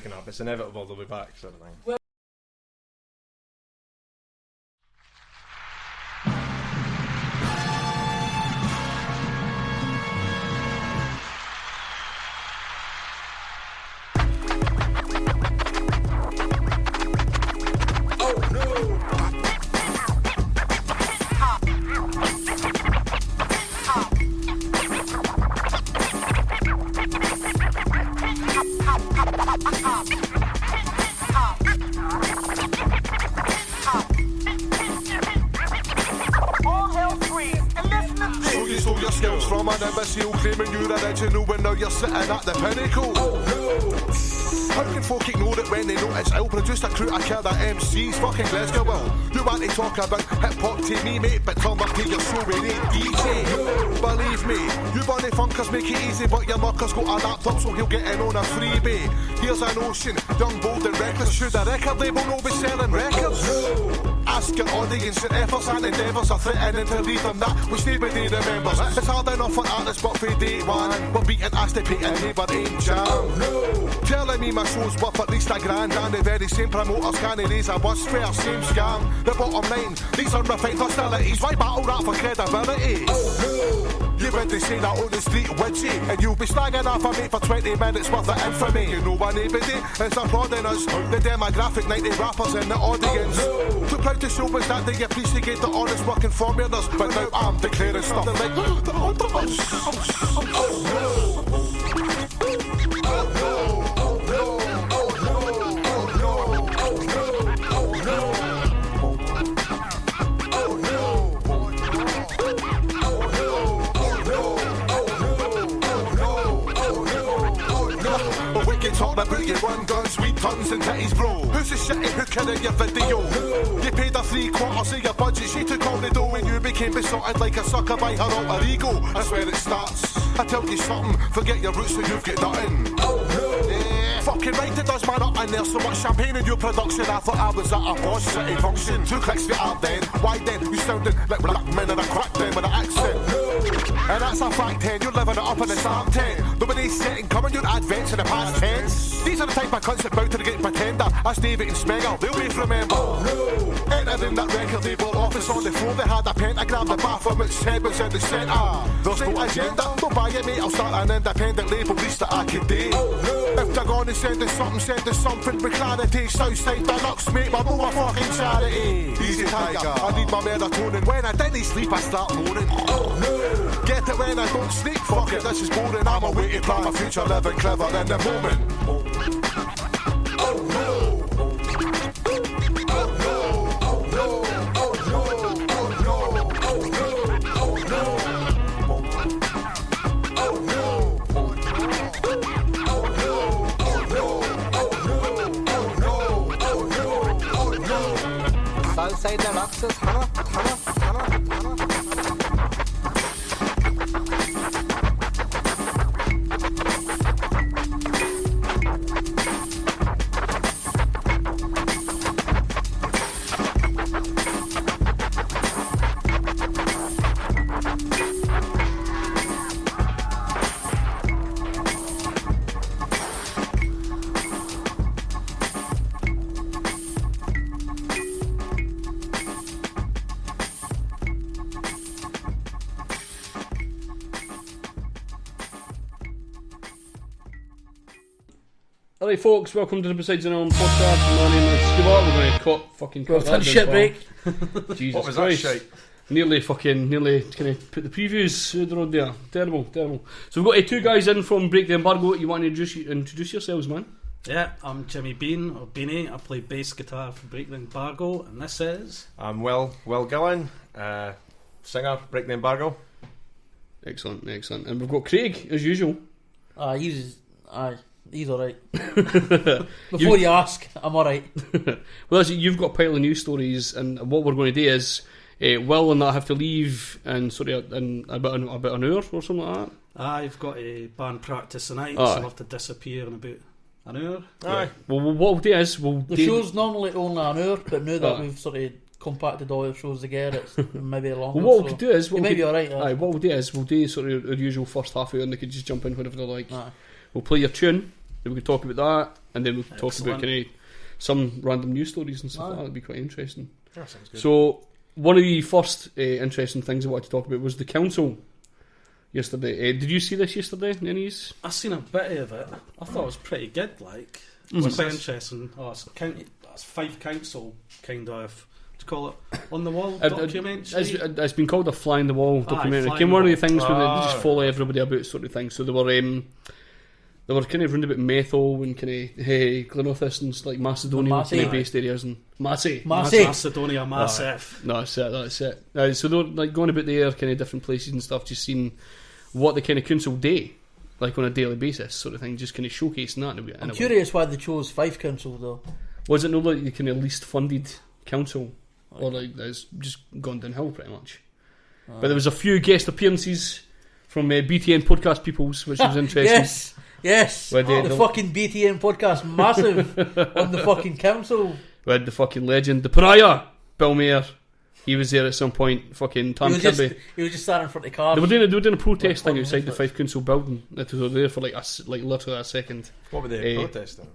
breaking up. It's inevitable they'll be back, sort of thing. Well, claiming you're original when now you're sitting at the pinnacle. How can folk ignore it when they know it's ill? Produced a crew of killer MCs, fucking Glasgow will. You want to talk about hip-hop to me, mate, but turn up to your show with a DJ. Believe me, you bunny funkers make it easy, but your mucker's got a laptop, so he'll get in on a freebie. Here's a notion, young, bold and reckless. Should a record label not be selling records? Ask your audience, your efforts and endeavours are threatening to leave them that which nobody remembers. It's hard enough for artists, but for day one, we're beating ass to pay a neighbouring jam. Telling me my show's worth at least $1,000, and the very same promoters can't raise a bus fare, same scam. The bottom line, these are refined hostilities. Why battle rap for credibility? You went to say that on the street witchy, and you'll be slagging off a mate for 20 minutes worth of infamy. You know why nobody is applauding us, the demographic 90 rappers in the audience. Too proud to show us that they appreciate the honest working formulas, but now I'm declaring stuff like the ultimate. Talk about your one gun, sweet tons and titties, bro. Who's the shitty hooker in your video? You paid her 3/4 of your budget. She took all the dough when you became besotted like a sucker by her alter ego. That's where it starts. I tell you something, forget your roots so you've got nothing. Yeah. Fucking right it does, man, up in there. So much champagne in your production, I thought I was at a Boss City function. 2 clicks get out then. Why then? You sounded like black men in a crack den with an accent. And that's a fact 10, you're living it up in the Psalm 10. Nobody's setting coming your advents in the past tense. These are the type of cunts that bout to get pretender. As David and Smegel, they'll be remember. Entering that record label office on the floor, they had a pentagram, the Baphomet's head was in the centre. There's no agenda, don't buy it mate, I'll start an independent label, least that I could do. If they're gonna send us something with clarity. Southside Deluxe, mate, my more fucking charity. Easy tiger, I need my melatonin. When I didn't sleep, I start moaning. Get it when I don't sleep, fuck it, this is boring. I'm away to plan my future, living clever in the moment. Southside Deluxe is Hannah. Alright folks, welcome to the BTN podcast. My name is Stuart. We're going to cut that shit break. Jesus what was Christ. that shite? Nearly kind of put the previews through the road there. Terrible. So we've got 2 guys in from Break the Embargo. You want to introduce yourselves, man? Yeah, I'm Jimmy Bean, or Beanie. I play bass guitar for Break the Embargo, and this is... I'm Will Gillon, singer, Break the Embargo. Excellent. And we've got Craig, as usual. He's alright. Before you ask, I'm alright. Well, listen, you've got a pile of news stories, and what we're going to do is Will and I have to leave in about an hour or something like that. I've got a band practice tonight, so I'll have to disappear in about an hour. Aye. Well, what we'll do is the show's normally only an hour, but now that we've sort of compacted all the shows together, it's maybe longer. Well, what we could do is you may be alright. What we'll do is we'll do sort of our usual first half hour, and they could just jump in whenever they like. Aye. We'll play your tune, then we can talk about that, and then we'll talk about kind of some random news stories and stuff like that. That'd be quite interesting. That sounds good. So one of the first interesting things I wanted to talk about was the council yesterday. Did you see this yesterday, Nennies? I seen a bit of it. I thought it was pretty good. Like, it was quite interesting. It's Fife Council kind of. To call it on the wall documentary. It's been called a fly in the wall documentary. It came one of the things where they just follow everybody about sort of thing. So they were kind of round about Methil and kind of Glenothes and like Macedonia kind of based areas and Macedonia massive. No, that's it. So they were like going about there, kind of different places and stuff, just seeing what the kind of council day like on a daily basis, sort of thing, just kind of showcasing that. I'm curious why they chose Fife Council though. Was it not like the kind of least funded council? Or like it's just gone downhill pretty much. But there was a few guest appearances from BTN podcast peoples, which was interesting. Yes. The fucking BTN podcast, massive on the fucking council. We had the fucking legend, the pariah, Bill Mayer. He was there at some point. Fucking Tom Kirby. He was just standing in front of the car. They were doing a protest thing outside the Fife Council building. They were there for like literally a second. What were they protesting?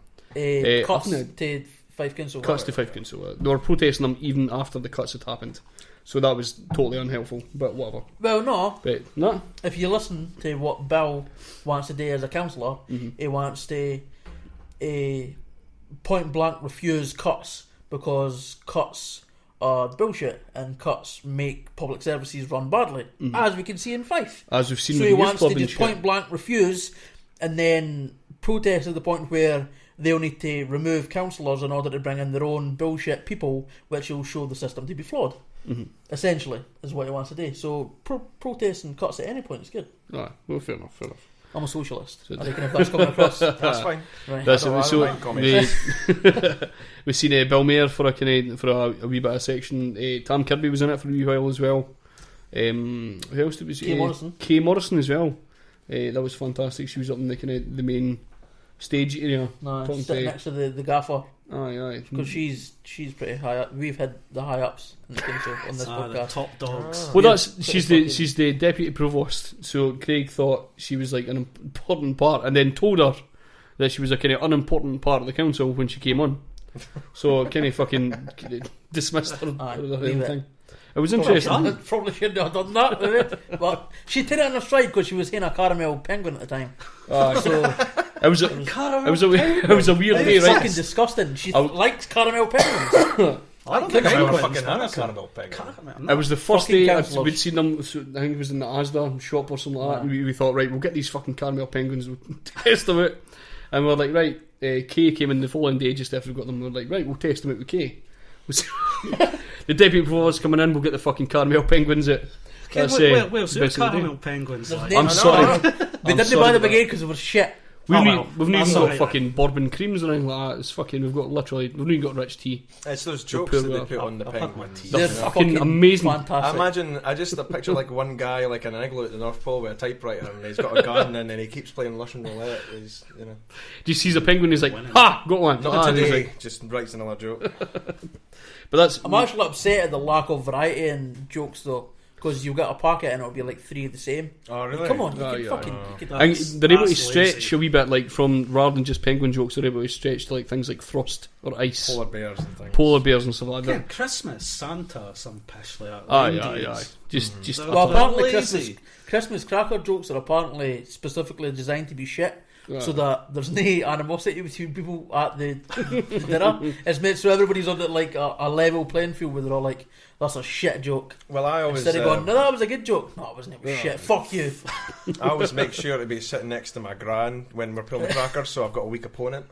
Cuts to Fife Council. Cuts to Fife Council. They were protesting them even after the cuts had happened. So that was totally unhelpful, but whatever. Well, no. But no. If you listen to what Bill wants to do as a councillor, he wants to point blank refuse cuts because cuts are bullshit and cuts make public services run badly, as we can see in Fife. As we've seen so with he the youth wants club to just point blank refuse and then protest to the point where they'll need to remove councillors in order to bring in their own bullshit people, which will show the system to be flawed. Essentially, is what he wants to do. So protesting cuts at any point is good. Alright, well, fair enough. I'm a socialist. I reckon if that's coming across, that's fine. Right. That's it. So we've seen Bill Mayer for a wee bit of section. Tam Kirby was in it for a wee while as well. Who else did we see? Kay Morrison as well. That was fantastic. She was up in the main stage area. Sitting next to the gaffer. Aye. Because she's pretty high up. We've had the high ups in the council on this podcast. The top dogs. Well, she's the deputy provost. So Craig thought she was like an important part, and then told her that she was a kind of unimportant part of the council when she came on. So kind of fucking dismissed her. The whole thing. It was interesting. Probably shouldn't have done that, really. But she did it in her stride because she was in a caramel penguin at the time. So it was a weird day, right? Fucking disgusting. She likes caramel penguins. I don't think I ever fucking had a caramel penguin. It was the first day we'd seen them. So I think it was in the Asda shop or something like that. We thought, right, we'll get these fucking caramel penguins, we'll test them out. And we were like, right, Kay came in the following day just after we got them. We were like, right, we'll test them out with Kay. The deputy provost coming in, we'll get the fucking caramel penguins out. Where's your caramel penguins like? I'm sorry. They didn't buy them again because they were shit. We've not even got fucking bourbon creams or anything like that. It's fucking, we've not even got rich tea. It's those jokes that they put on the penguins. They're fucking amazing. Fantastic. I imagine, I just picture like one guy like in an igloo at the North Pole with a typewriter and he's got a gun and then he keeps playing Russian roulette. He's, you know. Do you see the penguin? He's like, ha, got one. Not today. Just writes another joke. But I'm actually upset at the lack of variety in jokes though. Because you've got a packet and it'll be like three of the same. Oh, really? Come on, they're able to stretch a wee bit, like from rather than just penguin jokes, they're able to stretch to like things like frost or ice, polar bears and things. Polar bears and stuff like that. Yeah, Christmas, Santa, some pish like that. Aye. Just. Well, apparently Christmas cracker jokes are apparently specifically designed to be shit. Right. So that there's no animosity between people at the dinner. It's made so everybody's on like a level playing field where they're all like, that's a shit joke. Well, I always instead of going, no, that was a good joke. No, it wasn't. It was shit. Fuck you. I always make sure to be sitting next to my gran when we're pulling crackers, so I've got a weak opponent.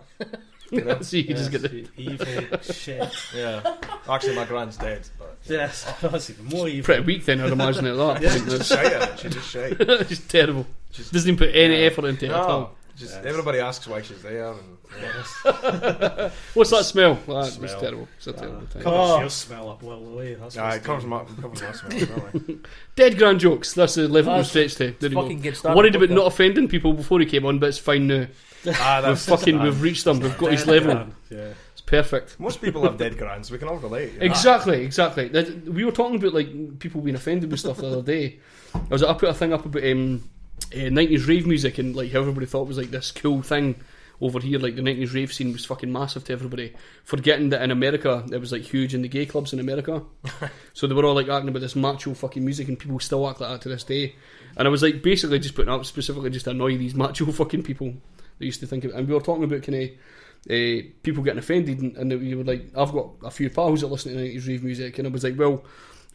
You know? So you can just get the evil shit. Yeah. Actually, my gran's dead. But yes, that's even more evil. Pretty weak then, I'd imagine at that. She's just shy. She's just shy. Just terrible. Doesn't even put any effort into it at all. Everybody asks why she's there. And, what's that smell? It's terrible. It's a terrible thing. Covers your smell up well away. It covers my smell. Really. Dead grand jokes. That's the level we stretched to. Worried about not offending people before he came on, but it's fine now. We've reached them. We've got his level. Yeah. It's perfect. Most people have dead grands. We can all relate. You know? Exactly. We were talking about like people being offended with stuff the other day. I put a thing up about 90s rave music and like how everybody thought it was like this cool thing over here, like the 90s rave scene was fucking massive to everybody, forgetting that in America it was like huge in the gay clubs in America. So they were all like acting about this macho fucking music, and people still act like that to this day. And I was like basically just putting up specifically just to annoy these macho fucking people that used to think of it. And we were talking about kind of people getting offended, and you were like, I've got a few pals that listen to 90s rave music, and I was like, well,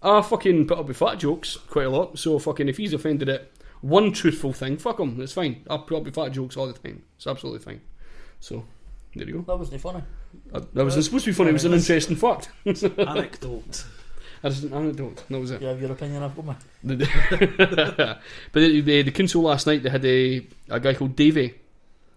I fucking put up with fat jokes quite a lot, so fucking if he's offended at one truthful thing, fuck him, it's fine. I put up with fat jokes all the time. It's absolutely fine. So, there you go. That wasn't funny. That wasn't supposed to be funny, it was an interesting fact. Anecdote. That is an anecdote, that was it. You have your opinion, I've got mine. But the council last night, they had a guy called Davey.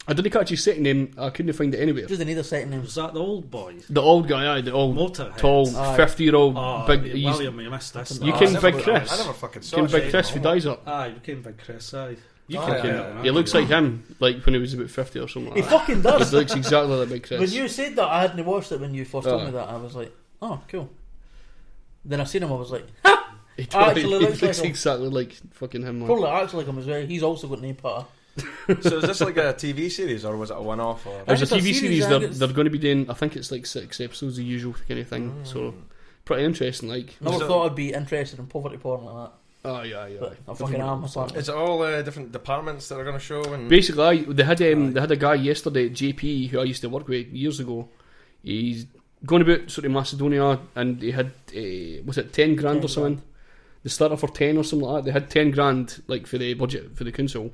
I didn't catch his second name, I couldn't find it anywhere. Doesn't need a second name. Was that the old boy? The old guy, the old Motorhead. tall 50-year-old big. William, you missed this. You came Big Chris. I never fucking saw Came it. Big Chris who dies up. Aye, you came Big Chris, aye. You Oh, can yeah. He looks like him, like when he was about 50 or something He like that. fucking does. He looks exactly like Big Chris. When you said that, I hadn't watched it when you first told me that. I was like, oh, cool. Then I seen him, I was like, ha! He totally Actually looks like him. exactly like fucking him. Man. Probably acts like him as well. He's also got name patter. So is this like a TV series or was it a one-off? Or? There's a It's a TV series, series, I they're, think it's- they're going to be doing, I think it's like 6 episodes, the usual kind of thing. So, pretty interesting, like. Never Is it- thought I'd be interested in poverty porn like that. Oh, yeah. But I fucking am, apparently. Is it all different departments that are going to show? And Basically, they had a guy yesterday, JP, who I used to work with years ago. He's going about sort of Macedonia, and he had, was it 10 grand 10 or something? They started for 10 or something like that. They had 10 grand, like, for the budget for the council.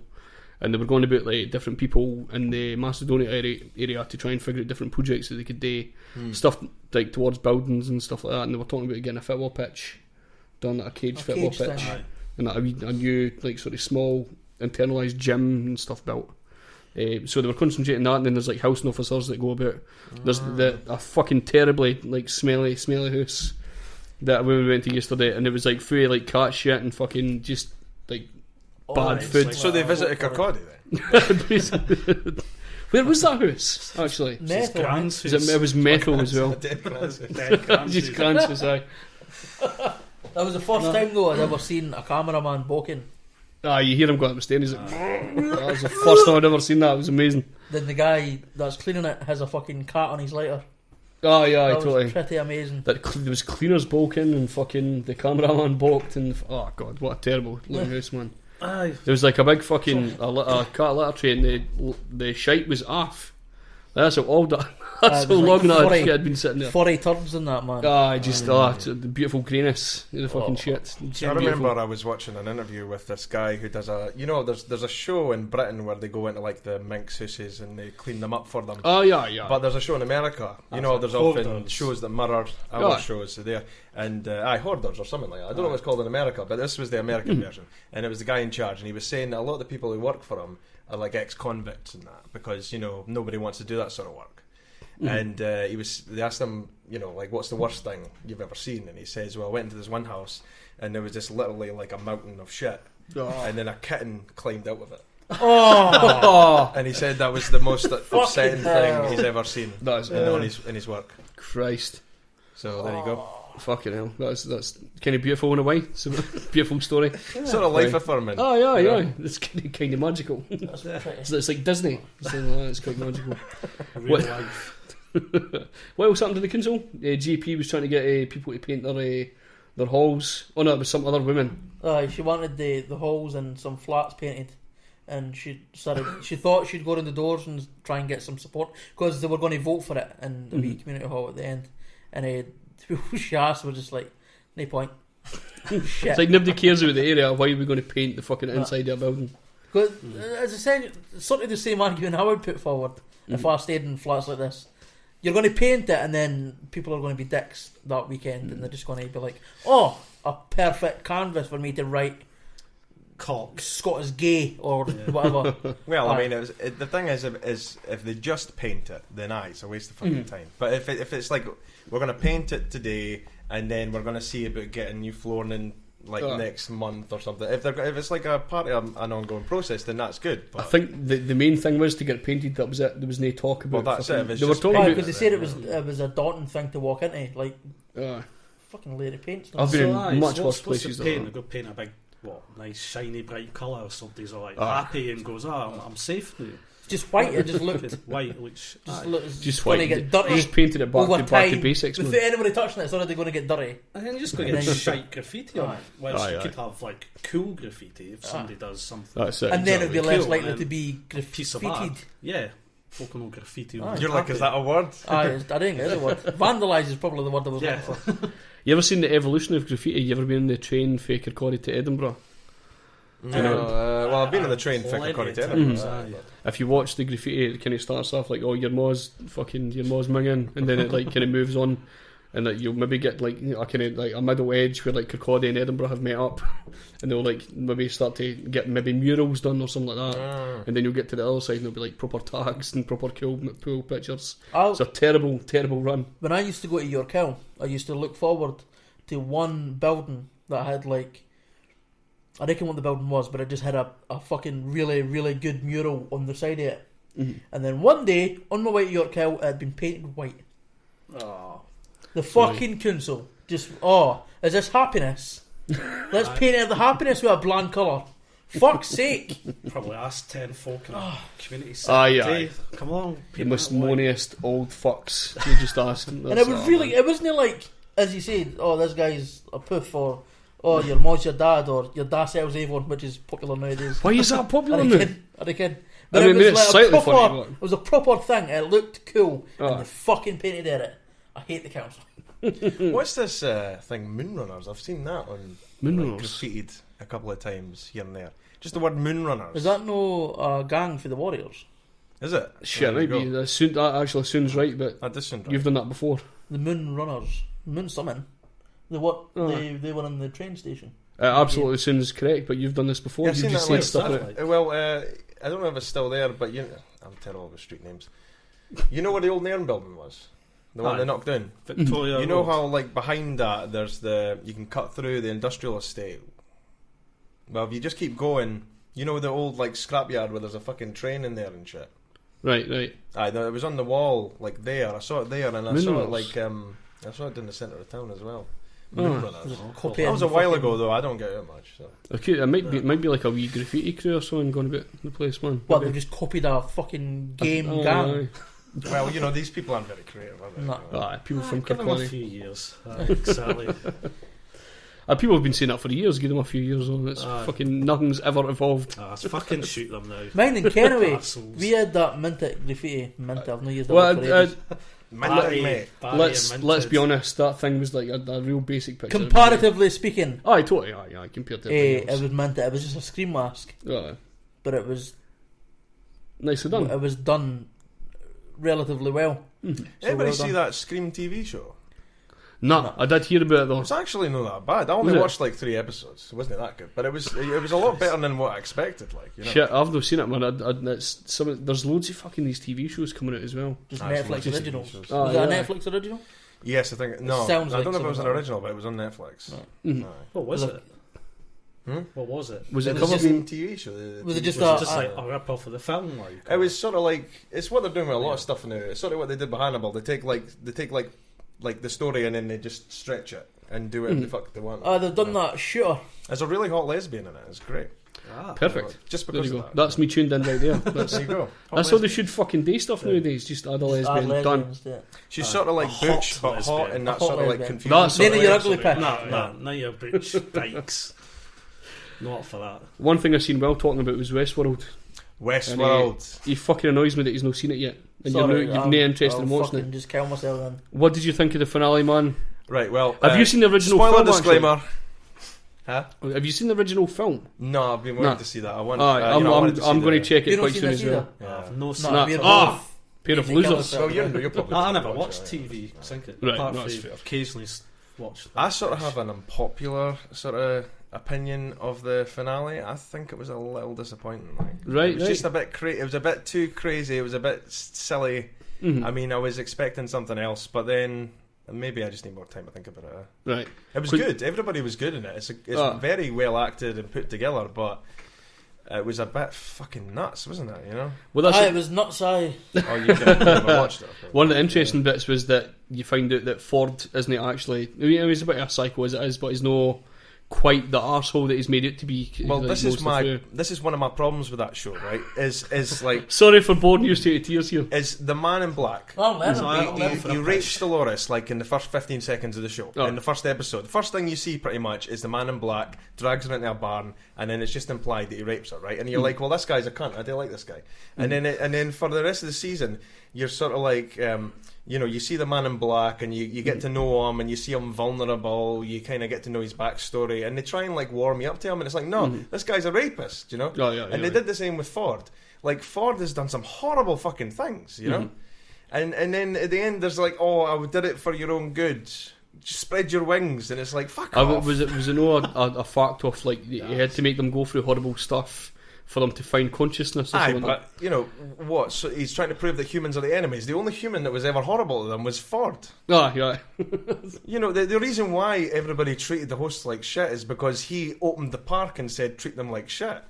And they were going about like different people in the Macedonia area to try and figure out different projects that they could do, stuff like towards buildings and stuff like that. And they were talking about getting a football pitch, done a cage football cage pitch, thing. and a new like sort of small internalised gym and stuff built. So they were concentrating on that, and then there's like housing officers that go about. There's a fucking terribly like smelly house that we went to yesterday, and it was like full of like cat shit and fucking just like bad food. like- so they visited Kirkcaldy then? Where was that house, actually? His Method. grand's It was metal as well. Dead Francis. Dead grand's Just house. glances, aye. That was the first time though I'd ever seen a cameraman balking. You hear him go up the stairs, he's like, that was the first time I'd ever seen that, it was amazing. Then the guy that's cleaning it has a fucking cat on his lighter. Oh yeah, That totally. was pretty amazing. There was cleaners balking and fucking the cameraman balked and oh god, what a terrible looking house, man. Aye. There was like a big fucking a cat litter tray and the shite was off. That's how old that. That's it how was long like that 40 shit had been sitting there. 40 turns in that, man. The beautiful greenness, the fucking shit. I remember I was watching an interview with this guy who does there's a show in Britain where they go into like the minx houses and they clean them up for them. Oh yeah. But there's a show in America. There's often Hoarders. shows that mirror our shows there. And Hoarders or something like that. I don't know what it's called in America, but this was the American version. And it was the guy in charge, and he was saying that a lot of the people who work for him are like ex-convicts and that, because nobody wants to do that sort of work. And they asked him, like, what's the worst thing you've ever seen? And he says, well, I went into this one house and there was just literally like a mountain of shit, and then a kitten climbed out of it. Oh, And he said that was the most upsetting thing he's ever seen That's in his work. Christ. So there you go. Fucking hell. That's kind of beautiful in a way. It's a beautiful story. Sort of life affirming. Oh yeah. It's kind of magical. that's pretty. It's like Disney. It's quite magical. Real What- life. What else happened to the council? GP was trying to get people to paint their halls. Oh no, it was some other women. She wanted the halls and some flats painted, and she thought she'd go in the doors and try and get some support because they were going to vote for it in the wee community hall at the end. And people she asked were just like, no point. Shit. It's like nobody cares about the area. Why are we going to paint the fucking inside of a building? Because as I said, it's sort of the same argument I would put forward if I stayed in flats like this. You're going to paint it, and then people are going to be dicks that weekend, and they're just going to be like, "Oh, a perfect canvas for me to write Cock. Scott is gay or whatever." Well, I mean, the thing is if they just paint it, then it's a waste of fucking time. But if it's like we're going to paint it today, and then we're going to see about getting new flooring in like next month or something. If it's like a part of an ongoing process, then that's good. But I think the main thing was to get it painted. That was it. There was no talk about. Well, that's it. If it's They were just talking painted, Because they said it was a daunting thing to walk into, like about. fucking lady paints. I've been in aye, much so worse what's places the than paint? that. They go paint a big, nice shiny bright colour, or somebody's all like Ah. happy and goes, I'm safe now. just white. It just looked white, which just going white. to get dirty. Just painted it back to basics. Without anybody touching it, it's already going to get dirty. And then you're just going to get shite graffiti on it. Whereas you could have like cool graffiti if somebody does something. That's it. And then it'd be less cool, likely to be piece of art. Yeah. Fucking graffiti. You're like, is that a word? I think it is a word. Vandalise is probably the word I was looking for. You ever seen the evolution of graffiti? You ever been in the train for Kirkcaldy to Edinburgh? No, well, I've been in the train for Kirkcaldy to Edinburgh. If you watch the graffiti, it kind of starts off like, oh, your ma's minging, and then it like kind of moves on, and like you'll maybe get like a kind of like a middle edge where like Kirkcaldy and Edinburgh have met up, and they'll like maybe start to get maybe murals done or something like that, and then you'll get to the other side and there'll be like proper tags and proper cool pictures. It's a terrible run. When I used to go to York Hill, I used to look forward to one building that had like, I reckon what the building was, but it just had a fucking really, really good mural on the side of it. And then one day, on my way to York Hill, it had been painted white. Oh. The fucking council just, is this happiness? Let's paint it the happiness with a bland colour. Fuck's sake. Probably asked 10 folk in a community centre. Come on, the most moaniest old fucks. You just ask. And it was really, it wasn't like, as you said, this guy's a poof, or your mom's your dad, or your dad sells Avon, which is popular nowadays. Why is that popular now? I reckon. But it was like a proper, it was a proper thing. It looked cool, and they fucking painted it. I hate the council. What's this thing, Moonrunners? I've seen that on graffitied a couple of times here and there. Just the word Moonrunners. Is that no gang for the Warriors? Is it? Shit, maybe that actually sounds right, but that does sound right. You've done that before. The Moonrunners, Moon Summon. They were in the train station. It absolutely sounds correct, but you've done this before. Yeah, you've just said stuff about it. Well, I don't know if it's still there, but I'm terrible with street names. You know where the old Nairn building was? The one they knocked down? Victoria You know Road. how, like, behind that, there's you can cut through the industrial estate. Well, if you just keep going, you know the old, like, scrapyard where there's a fucking train in there and shit? Right. Aye, no, it was on the wall, like, there. I saw it there, and I saw it, like, I saw it in the centre of town as well. That was a while ago, though. I don't get it much. So. Okay, it might be like a wee graffiti crew or something going about the place, man. What, they just copied a fucking game gang? Well, these people aren't very creative, are they? No. People from give them a Kirkcaldy. few years. Exactly. People have been saying that for years. Give them a few years on. It's fucking nothing's ever evolved. Let's fucking shoot them now. Mine in Kenway, we had that Mintic graffiti. I've not used that word for ages. Let's be honest. That thing was like a real basic picture. Comparatively speaking, totally. Compared to it was Mintic. It was just a screen mask, but it was nicely done. It was done relatively well. Mm-hmm. Anybody see that Scream TV show? No, I did hear about it though. It's actually not that bad. I only watched like 3 episodes. It wasn't that good, but it was a lot better than what I expected. Like, Shit, I've not seen it, man. There's loads of fucking these TV shows coming out as well. Just Netflix originals. Was that a Netflix original? Yes, I think. No, I don't know if it was an original, but it was on Netflix. What was it? What was it? Was it a TV show? Was it just like a rip off of the film? It was sort of like, it's what they're doing with a lot of stuff now. It's sort of what they did with Hannibal. They take the story and then they just stretch it and do it the fuck they want. They've done that. Sure. There's a really hot lesbian in it. It's great. Perfect. Just because of that. That's me tuned in right there. There you go. That's how they should fucking do stuff nowadays. Just add a lesbian. Done. She's sort of like butch, but hot, and that sort of like confusing. That's none of your ugly pick. No, your butch bikes. Not for that. One thing I seen Will talking about was Westworld. He fucking annoys me that he's not seen it yet. And you've no interest in watching it. Just kill myself then. What did you think of the finale, man? Right, well, have you seen the original spoiler film? Disclaimer. Huh? Have you seen the original film? No, I've been waiting to see that. I'm going to check it quite soon as well. No, pair of losers. Well, you're probably I never watched TV. Right, that's fair. Occasionally watched. I sort of have an unpopular sort of opinion of the finale. I think it was a little disappointing. Right, it was just a bit it was a bit too crazy. It was a bit silly. Mm-hmm. I mean, I was expecting something else, but then maybe I just need more time to think about it. Right, it was good. Everybody was good in it. It's very well acted and put together, but it was a bit fucking nuts, wasn't it? Well, it was nuts. Oh, you never watched it. One of the interesting bits was that you find out that Ford isn't actually. He's a bit of a psycho as it is, but he's no quite the arsehole that he's made it to be. Well, like, this is one of my problems with that show, right? Is like sorry for boring you to tears here. Is the Man in Black? He rapes Dolores like in the first 15 seconds of the show. In the first episode, the first thing you see pretty much is the Man in Black drags her into a barn, and then it's just implied that he rapes her, right? And you're like, well, this guy's a cunt. I do like this guy. And then for the rest of the season, you're sort of like, you see the Man in Black, and you get to know him, and you see him vulnerable. You kind of get to know his backstory, and they try and like warm you up to him, and it's like, no, this guy's a rapist, you know. And they did the same with Ford. Like Ford has done some horrible fucking things, you know. And then at the end, there's like, oh, I did it for your own good. Just spread your wings, and it's like, fuck off. Was it no a fact of like he had to make them go through horrible stuff for them to find consciousness? But you know what? So he's trying to prove that humans are the enemies. The only human that was ever horrible to them was Ford. You know, the reason why everybody treated the hosts like shit is because he opened the park and said treat them like shit.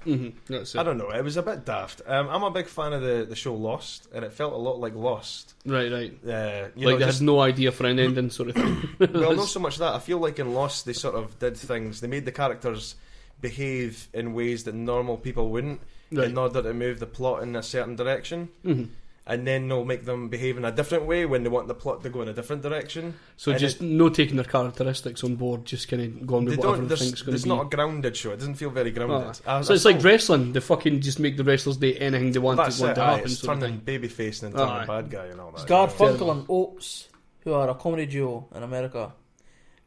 That's it. I don't know. It was a bit daft. I'm a big fan of the show Lost, and it felt a lot like Lost. Right. They had no idea for an ending, sort of thing. Well, not so much that. I feel like in Lost they sort of did things. They made the characters behave in ways that normal people wouldn't, in order to move the plot in a certain direction, and then they'll make them behave in a different way when they want the plot to go in a different direction. So and just no taking their characteristics on board, just kind of going with whatever they think's going to be. It's not a grounded show. It doesn't feel very grounded. So it's like wrestling. They fucking just make the wrestlers do anything they want to happen. It's turning babyface and turning bad guy and all that. Garfunkel and Oates, who are a comedy duo in America,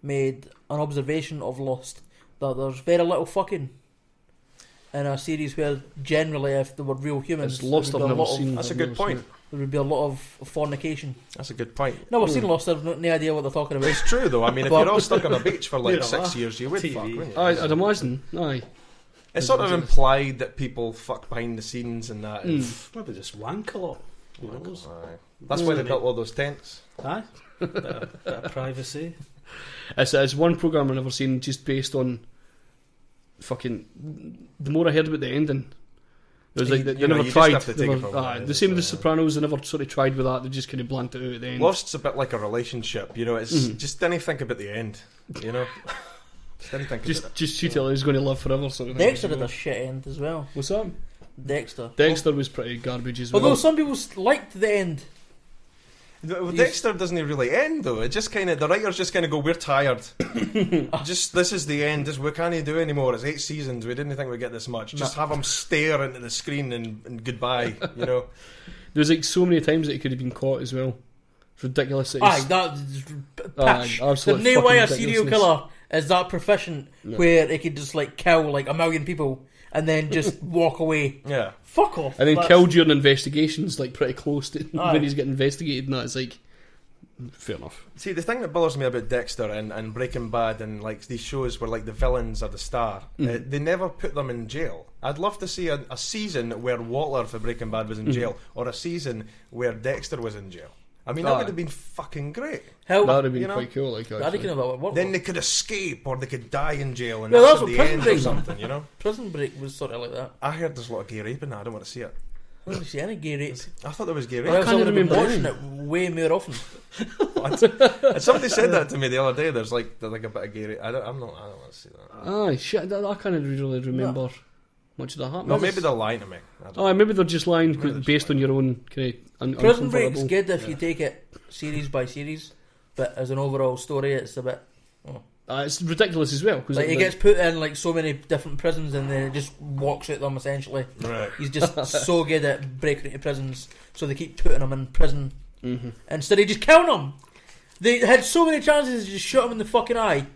made an observation of Lost, that there's very little fucking in a series where generally if there were real humans, it's Lost I've never seen. That's a good point. There would be a lot of fornication. That's a good point. No, I've seen Lost. I've no idea what they're talking about. It's true though. I mean, if you're all stuck on a beach for like 6 years, you would fuck, wouldn't you? I'd imagine. Aye. It's sort of implied that people fuck behind the scenes and that. Maybe just wank a lot. That's why they built all those tents. Aye. Bit of privacy. It's one programme I've never seen just based on fucking. The more I heard about the ending, it was like they never tried. The same with The Sopranos. They never sort of tried with that. They just kind of blanked it out at the end. Lost's a bit like a relationship, you know. It's just didn't think about the end, you know. Just you tell he's going to live forever. Sort of Dexter had a shit end as well. What's that? Dexter was pretty garbage as well. Although some people liked the end. Well, Dexter doesn't really end though. It just kind of the writers just kind of go, "We're tired. Just this is the end. We can't do anymore. It's 8 seasons. We didn't think we'd get this much. Just have him stare into the screen and goodbye." You know, there's like so many times that he could have been caught as well. It's ridiculous. That's There's no way a serial killer is that proficient where he could just like kill like 1 million people and then just walk away. Yeah. Fuck off. And then kill during investigations, like pretty close to when he's getting investigated and that. It's like, fair enough. See, the thing that bothers me about Dexter and Breaking Bad and like these shows where like the villains are the star, they never put them in jail. I'd love to see a season where Walter for Breaking Bad was in jail, or a season where Dexter was in jail. I mean, that would have been fucking great. That would have been quite cool. Like, then they could escape, or they could die in jail, and that's at the end or something, you know. Prison Break was sort of like that. I heard there's a lot of gay rape in that. I don't want to see it. I don't see any gay rape. I thought there was gay rape. I can't even watching it way more often. Somebody said that to me the other day. There's like a bit of gay rape. I don't want to see that. Aye, shit. I can't really remember much of that happening. No, maybe they're lying to me. Maybe they're just lying based on your own kind of. Prison Break's good if you take it series by series, but as an overall story, it's a bit. It's ridiculous as well because he gets put in like so many different prisons and then it just walks at them essentially. Right. He's just so good at breaking into prisons, so they keep putting him in prison. Instead, he just killed him. They had so many chances to just shoot him in the fucking eye.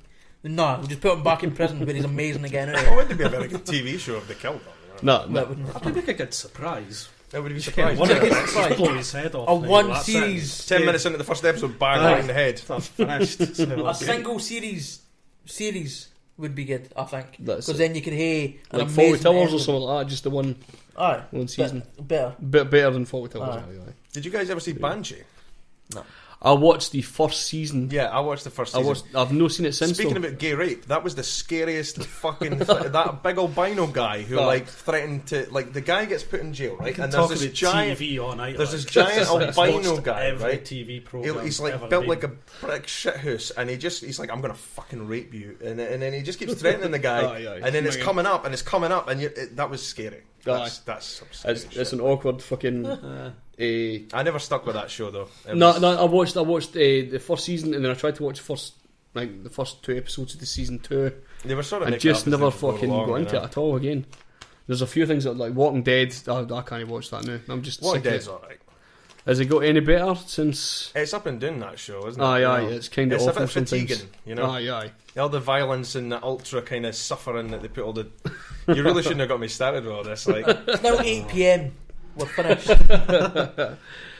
No, we'll just put him back in prison where he's amazing again. Wouldn't be a very good TV show if they killed him. No, that wouldn't. That'd be like a good surprise. That would be surprised. Blow his head off. A one series. 10 minutes into the first episode, bang right in the head. That's finished. A single series would be good, I think, because then you could an like amazing 40 Towers or something like that. Just the one season. Better. Better than 40 Towers. Did you guys ever see Banshee? No. I watched the first season. Yeah, I watched the first season. I've not seen it since. Speaking about gay rape, that was the scariest fucking that big albino guy who like threatened to the guy gets put in jail, right? And there's this giant TV all night. There's this giant albino guy, every right? TV program. He's like built like a brick shithouse, and he's like, I'm gonna fucking rape you, and then he just keeps threatening the guy, and then it's coming up, and that was scary. That's some scary shit. It's an awkward fucking. I never stuck with that show though. No, I watched the first season, and then I tried to watch the first 2 episodes of the season 2. They were sort of and just never fucking got into it at all again. There's a few things that like Walking Dead. I can't watch that now. I'm just Walking sick Dead's of it. alright. Has it got any better since? It's up and down that show, isn't it? Aye, it's kind of awful. It's a bit fatiguing, you know. Aye. All the violence and the ultra kind of suffering that they put all the. You really shouldn't have got me started with all this. Like it's now 8 p.m. We're finished.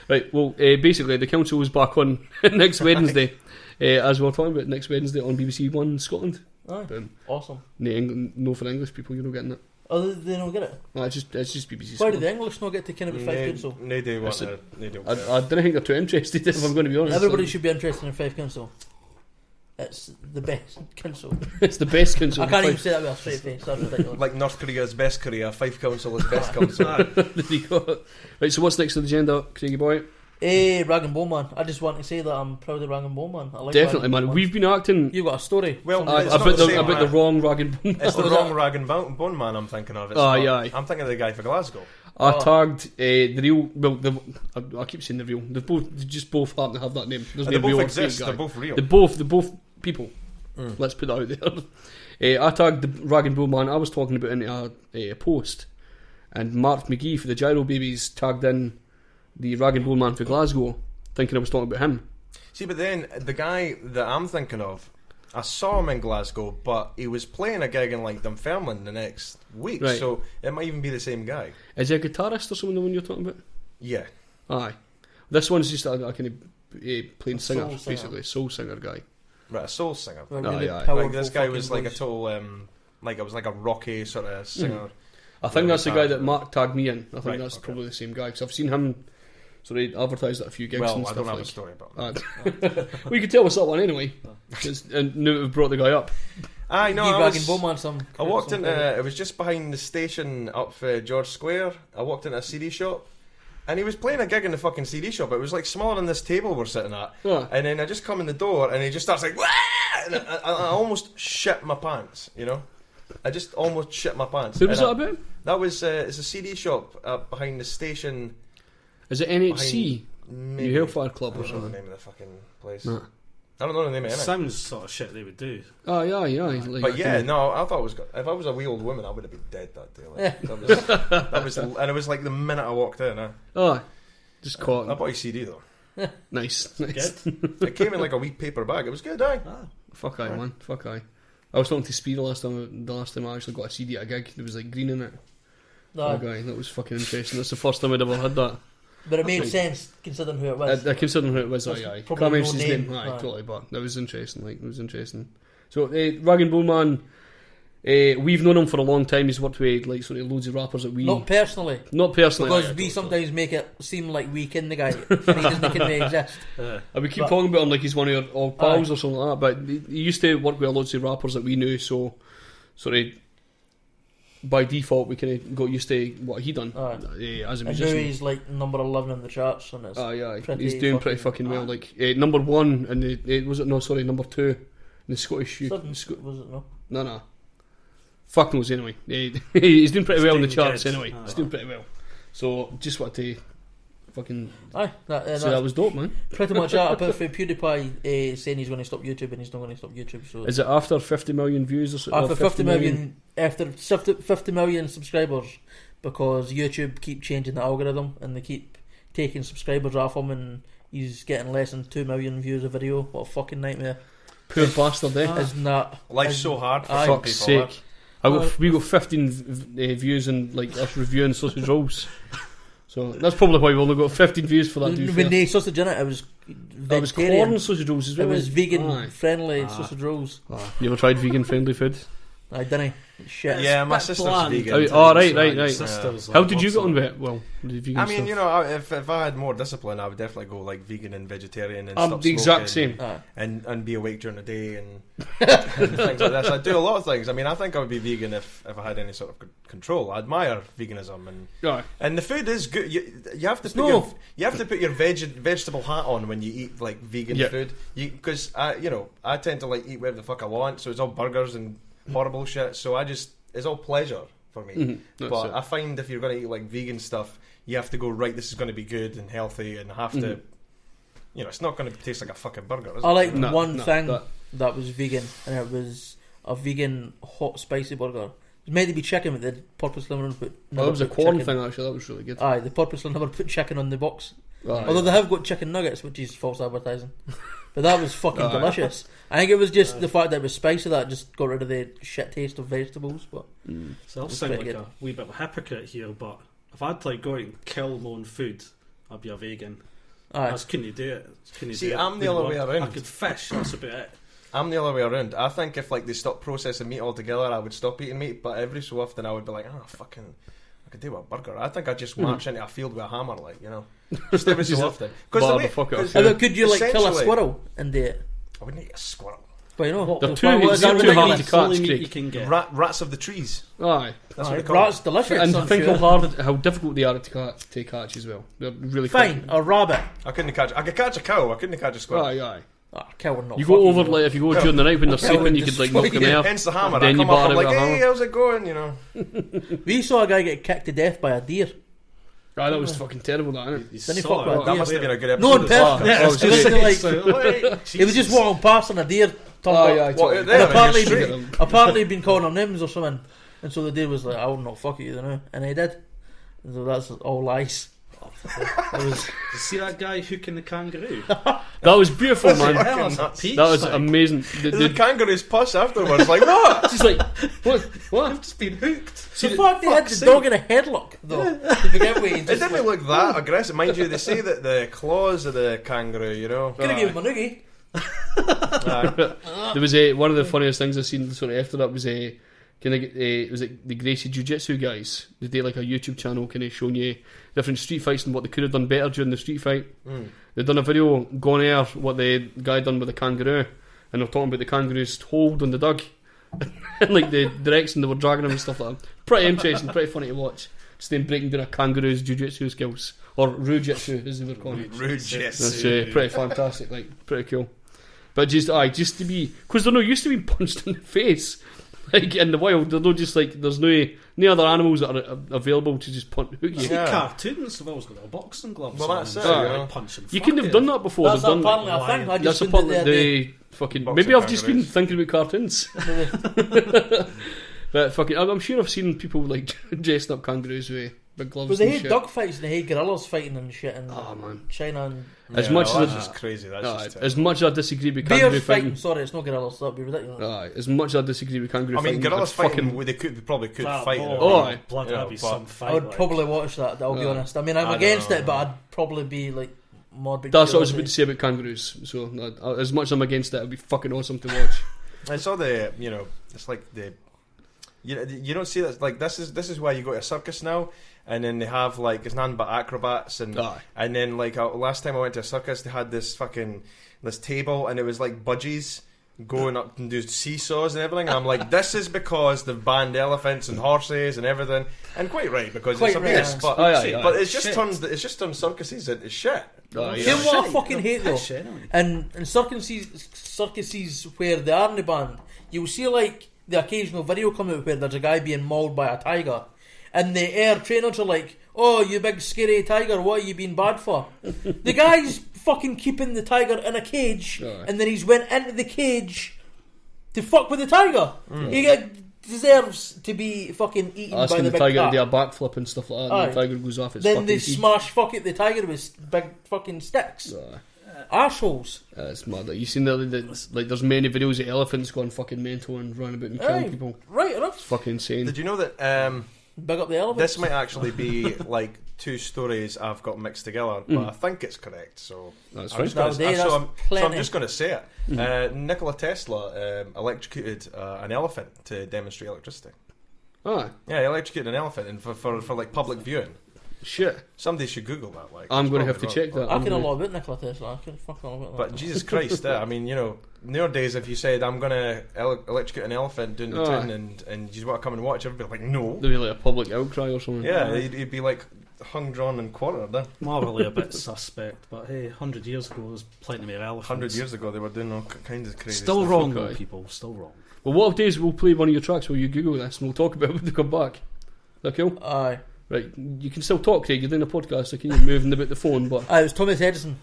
Right. Well, basically, the council is back on next Wednesday, as we were talking about next Wednesday on BBC One Scotland. Aye. Awesome. No, for English people, you're not getting it. Oh, they don't get it? No, it's just BBC Why Scotland. do the English not get to kind of Fife Council? They do want to. I don't think they're too interested, if I'm going to be honest. Everybody should be interested in Fife Council. It's the best council. It's the best council. I can't even say that with a straight face. That's ridiculous. Like North Korea's best Korea, Fife Council is best council. There you go. Right, so what's next on the agenda, Craigie boy? Rag and Bone Man. I just want to say that I'm proud of Rag and Bone Man. I like Definitely, Rag and man. Bone We've been acting. You got a story. Well, about the wrong Rag and Bone Man. It's the wrong Rag and Bone Man I'm thinking of. Aye. I'm thinking of the guy for Glasgow. I tagged the real. Well, I keep saying the real. They just both happen to have that name. There's They no real both exist. guy. They're both real. They're both people. Let's put that out there. I tagged the Rag and Bone Man I was talking about in a post, and Mark McGee for the Gyro Babies tagged in the Rag and Bone Man for Glasgow, thinking I was talking about him. See, but then the guy that I'm thinking of, I saw him in Glasgow, but he was playing a gig in like Dunfermline the next week, Right. so it might even be the same guy. Is he a guitarist or something, the one you're talking about? Yeah. Aye. This one's just a kind of plain singer, soul singer. basically. Soul singer guy. Right, a soul singer. A really Aye. Like this guy powerful was like a fucking total, like it was like a rocky sort of singer. I think that's the guy that Mark tagged me in. I think Right, that's okay. probably the same guy, because I've seen him sort of advertised at a few gigs Well, and I stuff don't have like. a story about that. Well, you could tell us that one anyway. And knew we've brought the guy up. Aye, no, Give I Rag was. and Bone Man some. I walked some into. It was just behind the station up George Square. I walked into a CD shop, and he was playing a gig in the fucking CD shop. It was like smaller than this table we're sitting at. Oh. And then I just come in the door, and he just starts like, "Wah!" And I almost shit my pants. You know, I just almost shit my pants. Who was And that about? That was it's a CD shop behind the station. Is it NHC? Maybe. New Hellfire Club I or don't know the something? name of the fucking place. No. I don't know the name of it. Sounds sort of shit they would do. Aye. Like But that yeah, kind of- no, I thought it was. If I was a wee old woman, I would have been dead that day. Like, that was, and it was like the minute I walked in. Aye. Just caught. I bought a CD though. Nice. Good. It came in like a wee paper bag. It was good, aye. Fuck aye, man. Fuck aye. I was talking to Speed the last time I actually got a CD at a gig. There was like green in it. No, Fuck aye. That was fucking interesting. That's the first time I'd ever had that. but it made sense considering who it was. I consider who it was. That's Aye. probably Can't no mention his name. name. Aye, Aye. totally. But that was interesting. Like, it was interesting. So, Rag and Bone Man. We've known him for a long time. He's worked with like sort of loads of rappers that we Not personally, not personally, because aye, we I don't- sometimes make it seem like we ken the guy and he doesn't kind of exist. And we keep But- talking about him like he's one of our old pals Aye. or something like that. But he used to work with lots of rappers that we knew, so sort of by default we kind of got used to what he done Aye. as a And now musician. he's like number 11 in the charts, and it's Aye. pretty He's doing pretty fucking well. Like number one, and number 2 in the Scottish. Sudden, was it no? No. Fuck knows anyway. He's doing pretty well in the doing charts good. anyway. Aye. He's doing pretty well. So just wanted to fucking Aye, say that that's was dope, man. pretty much that. Apart from PewDiePie saying he's going to stop YouTube and he's not going to stop YouTube. So Is it after 50 million views or so? after or 50 million, after 50 million subscribers, because YouTube keep changing the algorithm and they keep taking subscribers off him, and he's getting less than 2 million views a video. What a fucking nightmare! Poor bastard, eh? Isn't that? Life's so hard for Aye. some Fuck's people. sake. We got 15 views and like us reviewing sausage rolls. So that's probably why we only got 15 views for that. to be When fair. they sausage in it, it was That was vegetarian. corn sausage rolls as It well. was vegan Aye. friendly sausage rolls. You ever tried vegan friendly food? I didn't. Shit. Yeah, my bit sister's bland. vegan. Oh, right. Sister's How like, did you what's get on that? with it? Well, the vegan I mean, stuff. you know, if I had more discipline, I would definitely go like vegan and vegetarian and I'm stop the exact smoking same. and be awake during the day and things like this. I do a lot of things. I mean, I think I would be vegan if I had any sort of control. I admire veganism and the food is good. You have to put your vegetable hat on when you eat like vegan food. Because I tend to like eat whatever the fuck I want. So it's all burgers and horrible shit. So it's all pleasure for me. But I find if you're going to eat like vegan stuff, you have to go, right, this is going to be good and healthy and have to, it's not going to taste like a fucking burger, is it? I like one thing that was vegan, and it was a vegan hot spicy burger. It was meant to be chicken, but they purposely never put. That was a corn thing, actually. That was really good. Aye, they purposely never put chicken on the box. Although they have got chicken nuggets, which is false advertising. But that was fucking delicious. I think it was just the fact that it was spicy that just got rid of the shit taste of vegetables. But so I'll sound like a wee bit of a hypocrite here, but if I'd like go out and kill my own food, I'd be a vegan. aye. Can you do it? I'm the other way around. I could fish, that's about it. I'm the other way around. I think if like they stopped processing meat altogether, I would stop eating meat. But every so often, I would be like, I could do a burger. I think I'd just march into a field with a hammer, like, just every so often. Could you like kill a squirrel and do it? I wouldn't eat a squirrel. But they're too hard to catch, you can get. Rats of the trees. Aye. That's what they call rats delicious. And think how difficult they are to catch as well. They're really fine. A rabbit. I could catch a cow. I couldn't catch a squirrel. Aye. Cow would not. You go over like if you go during the night when they're sleeping, you could like knock them out. Hence the hammer. Then I come up and like, hey, hammer. how's it going? We saw a guy get kicked to death by a deer. That was fucking terrible, that, innit? Didn't he fuck with a That deer? must have been a good No, episode. in person. He was just walking past on a deer. Apparently he'd been calling her names or something, and so the deer was like, "I will not fuck you," and he did. So that's all lies. You see that guy hooking the kangaroo? That was beautiful, man. That was amazing. The kangaroo's puss afterwards, like, what? She's like, what? I've just been hooked. The fact they had the dog in a headlock, though, to begin with. It didn't look that aggressive. Mind you, they say that the claws of the kangaroo, Could have given him a noogie. There was one of the funniest things I've seen sort of after that was was it the Gracie Jiu-Jitsu guys? They did like a YouTube channel kind of showing you different street fights and what they could have done better during the street fight. They'd done a video going air what the guy done with the kangaroo, and they're talking about the kangaroo's hold on the dog and like the direction they were dragging him and stuff like that. Pretty interesting, pretty funny to watch. Just them breaking down a kangaroo's jiu-jitsu skills, or Rujitsu as they were calling it. Rujitsu. That's pretty fantastic, like pretty cool. But just to be, because they're not used to being punched in the face. Like in the wild, they're not just like there's no other animals that are available to just hook you. Yeah. Cartoons have always got their boxing gloves. Well, that's it. You couldn't have done that before. That's apparently a thing. I just that's apparently the fucking. Maybe I've just been thinking about cartoons. But fucking, I'm sure I've seen people like dressed up kangaroos with big gloves. But they and hate shit. dog fights and they hate gorillas fighting and shit in China and. As much as that's crazy. as much as I disagree with kangaroo bears fighting. Sorry, it's not gorillas. That'd be ridiculous. As much as I disagree with kangaroo fighting. Gorillas fighting, they probably could fight. Blood would be some fight. I would probably watch that. I'll be honest. I mean, I'm against it, but I'd probably be like morbid. That's what I was about to say about kangaroos. So as much as I'm against it, it'd be fucking awesome to watch. I saw it's like you don't see that, like this is why you go to a circus now, and then they have like it's nothing but acrobats and then like last time I went to a circus they had this table and it was like budgies going up and do seesaws and everything, and I'm like, this is because they've banned elephants and horses and everything, and quite right, because it's a big spot, but it's just turned circuses into shit. You know what I fucking hate though? And circuses where they aren't banned, you'll see like the occasional video come out where there's a guy being mauled by a tiger, and the air trainers are like, "Oh, you big scary tiger, what are you being bad for?" The guy's fucking keeping the tiger in a cage, and then he's went into the cage to fuck with the tiger. He deserves to be fucking eaten by the big tiger cat. to do a backflip and stuff like that, and the tiger goes off. Then they smash the tiger with big fucking sticks. Arseholes. It's mad. Like, you seen like there's many videos of elephants going fucking mental and running about and killing people. Right enough. It's fucking insane. Did you know that Big up the elephant. This might actually be like two stories I've got mixed together, but I think it's correct. So That's I'm fine. just gonna, Nowadays, so, that's I'm, so I'm plenty. just going to say it. Nikola Tesla electrocuted an elephant to demonstrate electricity. Ah, Yeah, he electrocuted an elephant and for like public viewing. shit. Somebody should Google that. Like, I'm it's going to have to probably check wrong. that. I can a lot about Nikola Tesla. I can fuck all about that. But Jesus Christ, I mean, nowadays if you said I'm going to electrocute an elephant doing the tin and you want to come and watch, everybody would be like, no. There'll be like a public outcry or something. Yeah, he'd be like hung, drawn and quartered then. Morally a bit suspect, but hey, 100 years ago there's plenty more elephants. 100 years ago they were doing all kinds of crazy Still stuff. wrong Okay. though, people. Still wrong. Well, what days we'll play one of your tracks where you Google this and we'll talk about it when we come back. Is that cool? Aye. Right, you can still talk, Craig. You're doing a podcast, so can you moving about the phone? But Aye, it was Thomas Edison.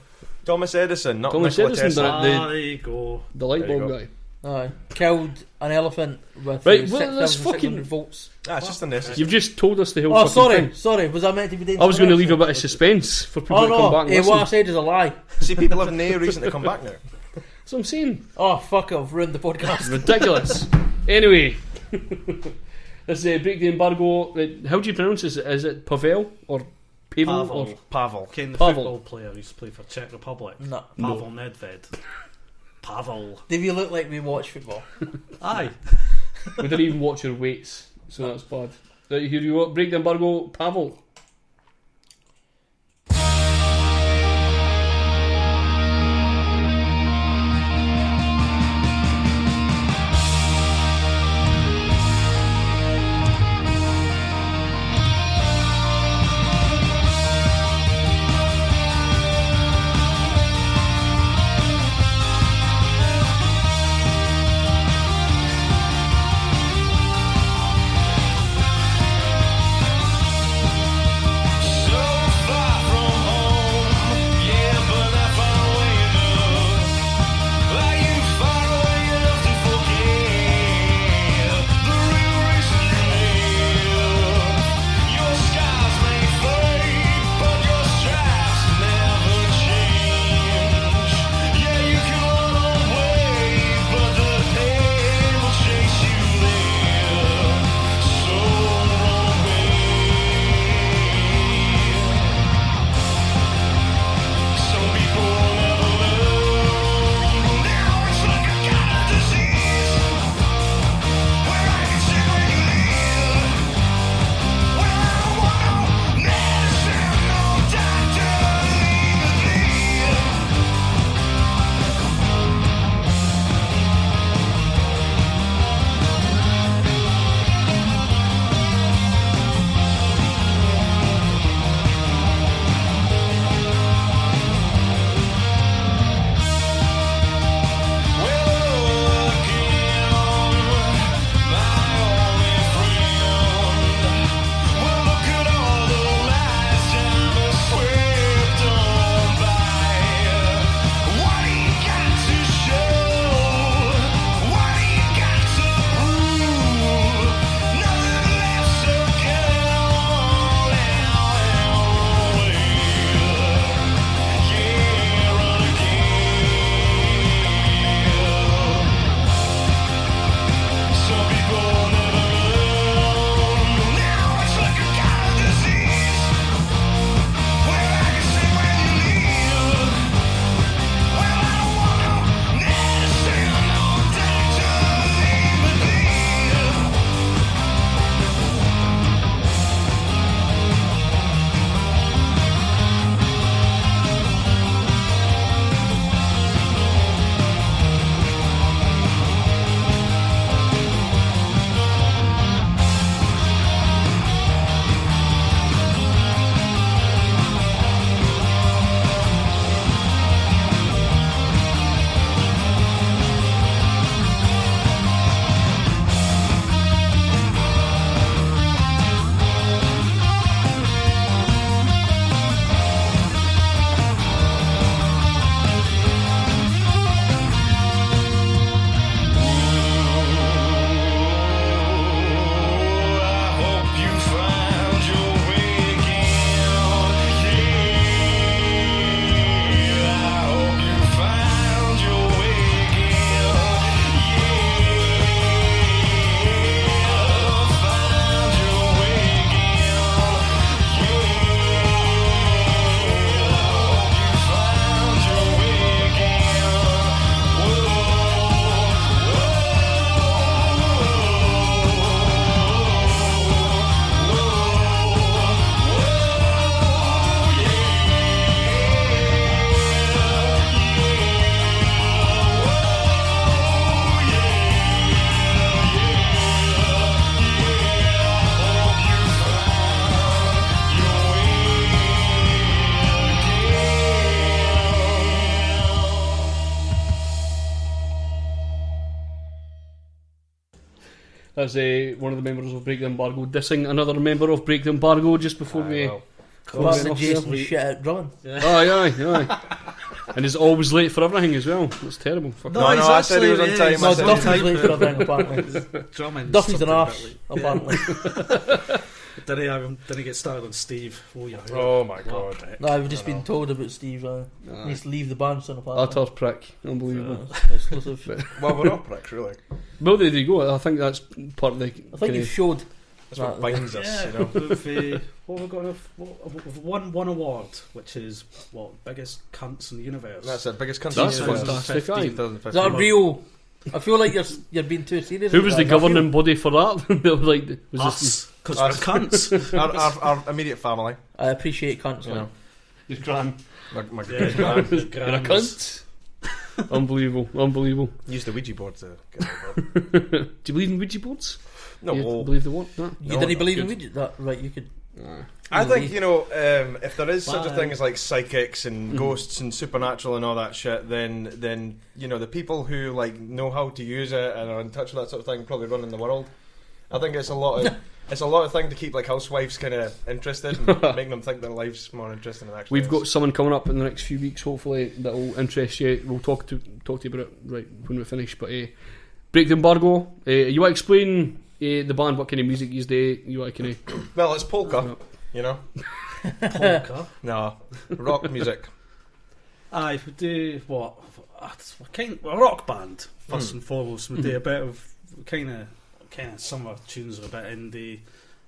Thomas Edison, not Thomas Nikola Edison Tesla. done it. There you go. the light There you bulb go. guy. Aye. Killed an elephant with Right, well, that's 6,600 volts. It's just a necessary. You've just told us the whole Oh, fucking thing. sorry. Was I meant to be doing I was going to something leave a else? bit of suspense for people Oh to come back no, and what I listen. said is a lie. See, people have no reason to come back now. That's what I'm saying. Oh fuck, I've ruined the podcast. Ridiculous. Anyway, this is Break the Embargo. How do you pronounce this? Is it Pavel or Pavel? Or Pavel. Pavel. Ken, the Pavel. football player who used to play for Czech Republic. No. Pavel Nedved. Pavel. Do you look like we watch football? Aye. we didn't even watch your weights, so that's bad. Right, here you go. Break the Embargo, Pavel. That's one of the members of Break the Embargo dissing another member of Break the Embargo just before we... Apart from Jason was shit at drumming. Aye. And he's always late for everything as well. That's terrible. No, I said he was on time. No, Duffy's late for everything, apparently. Drumming. Duffy's an arse, apparently. Didn't get started on Steve. Oh my god. No, I've just been told about Steve. He needs to leave the band soon, apparently. Utter prick. Unbelievable. Exclusive. Well, we're not pricks, really. Well, there you go. I think that's part of the... I think you've showed... That's what binds us, you know. What have we got? We've won one award, which is biggest cunts in the universe. That's it, biggest cunts in the universe. Fantastic. Is that real? I feel like you're being too serious. Who was the governing body for that? They were like, was us, because we're cunts. our immediate family. I appreciate cunts, you know. Your gran. My You're a cunt. Unbelievable. Use the Ouija board to get Do you believe in Ouija boards? No. You believe the what? No. You didn't believe in Ouija? That, right, you could... I think, if there is such a thing as like psychics and ghosts and supernatural and all that shit, then the people who like know how to use it and are in touch with that sort of thing probably running the world. I think it's a lot of thing to keep like housewives kind of interested and making them think their life's more interesting than actually. We've got someone coming up in the next few weeks, hopefully, that will interest you. We'll talk to you about it right when we finish. But Break the Embargo. You want to explain the band, what kind of music you do? You want to kind of... Well, it's polka. You know? Polka? No, rock music. Aye, we do what? We're a rock band first and foremost. We do a bit of kind of some of our tunes are a bit indie,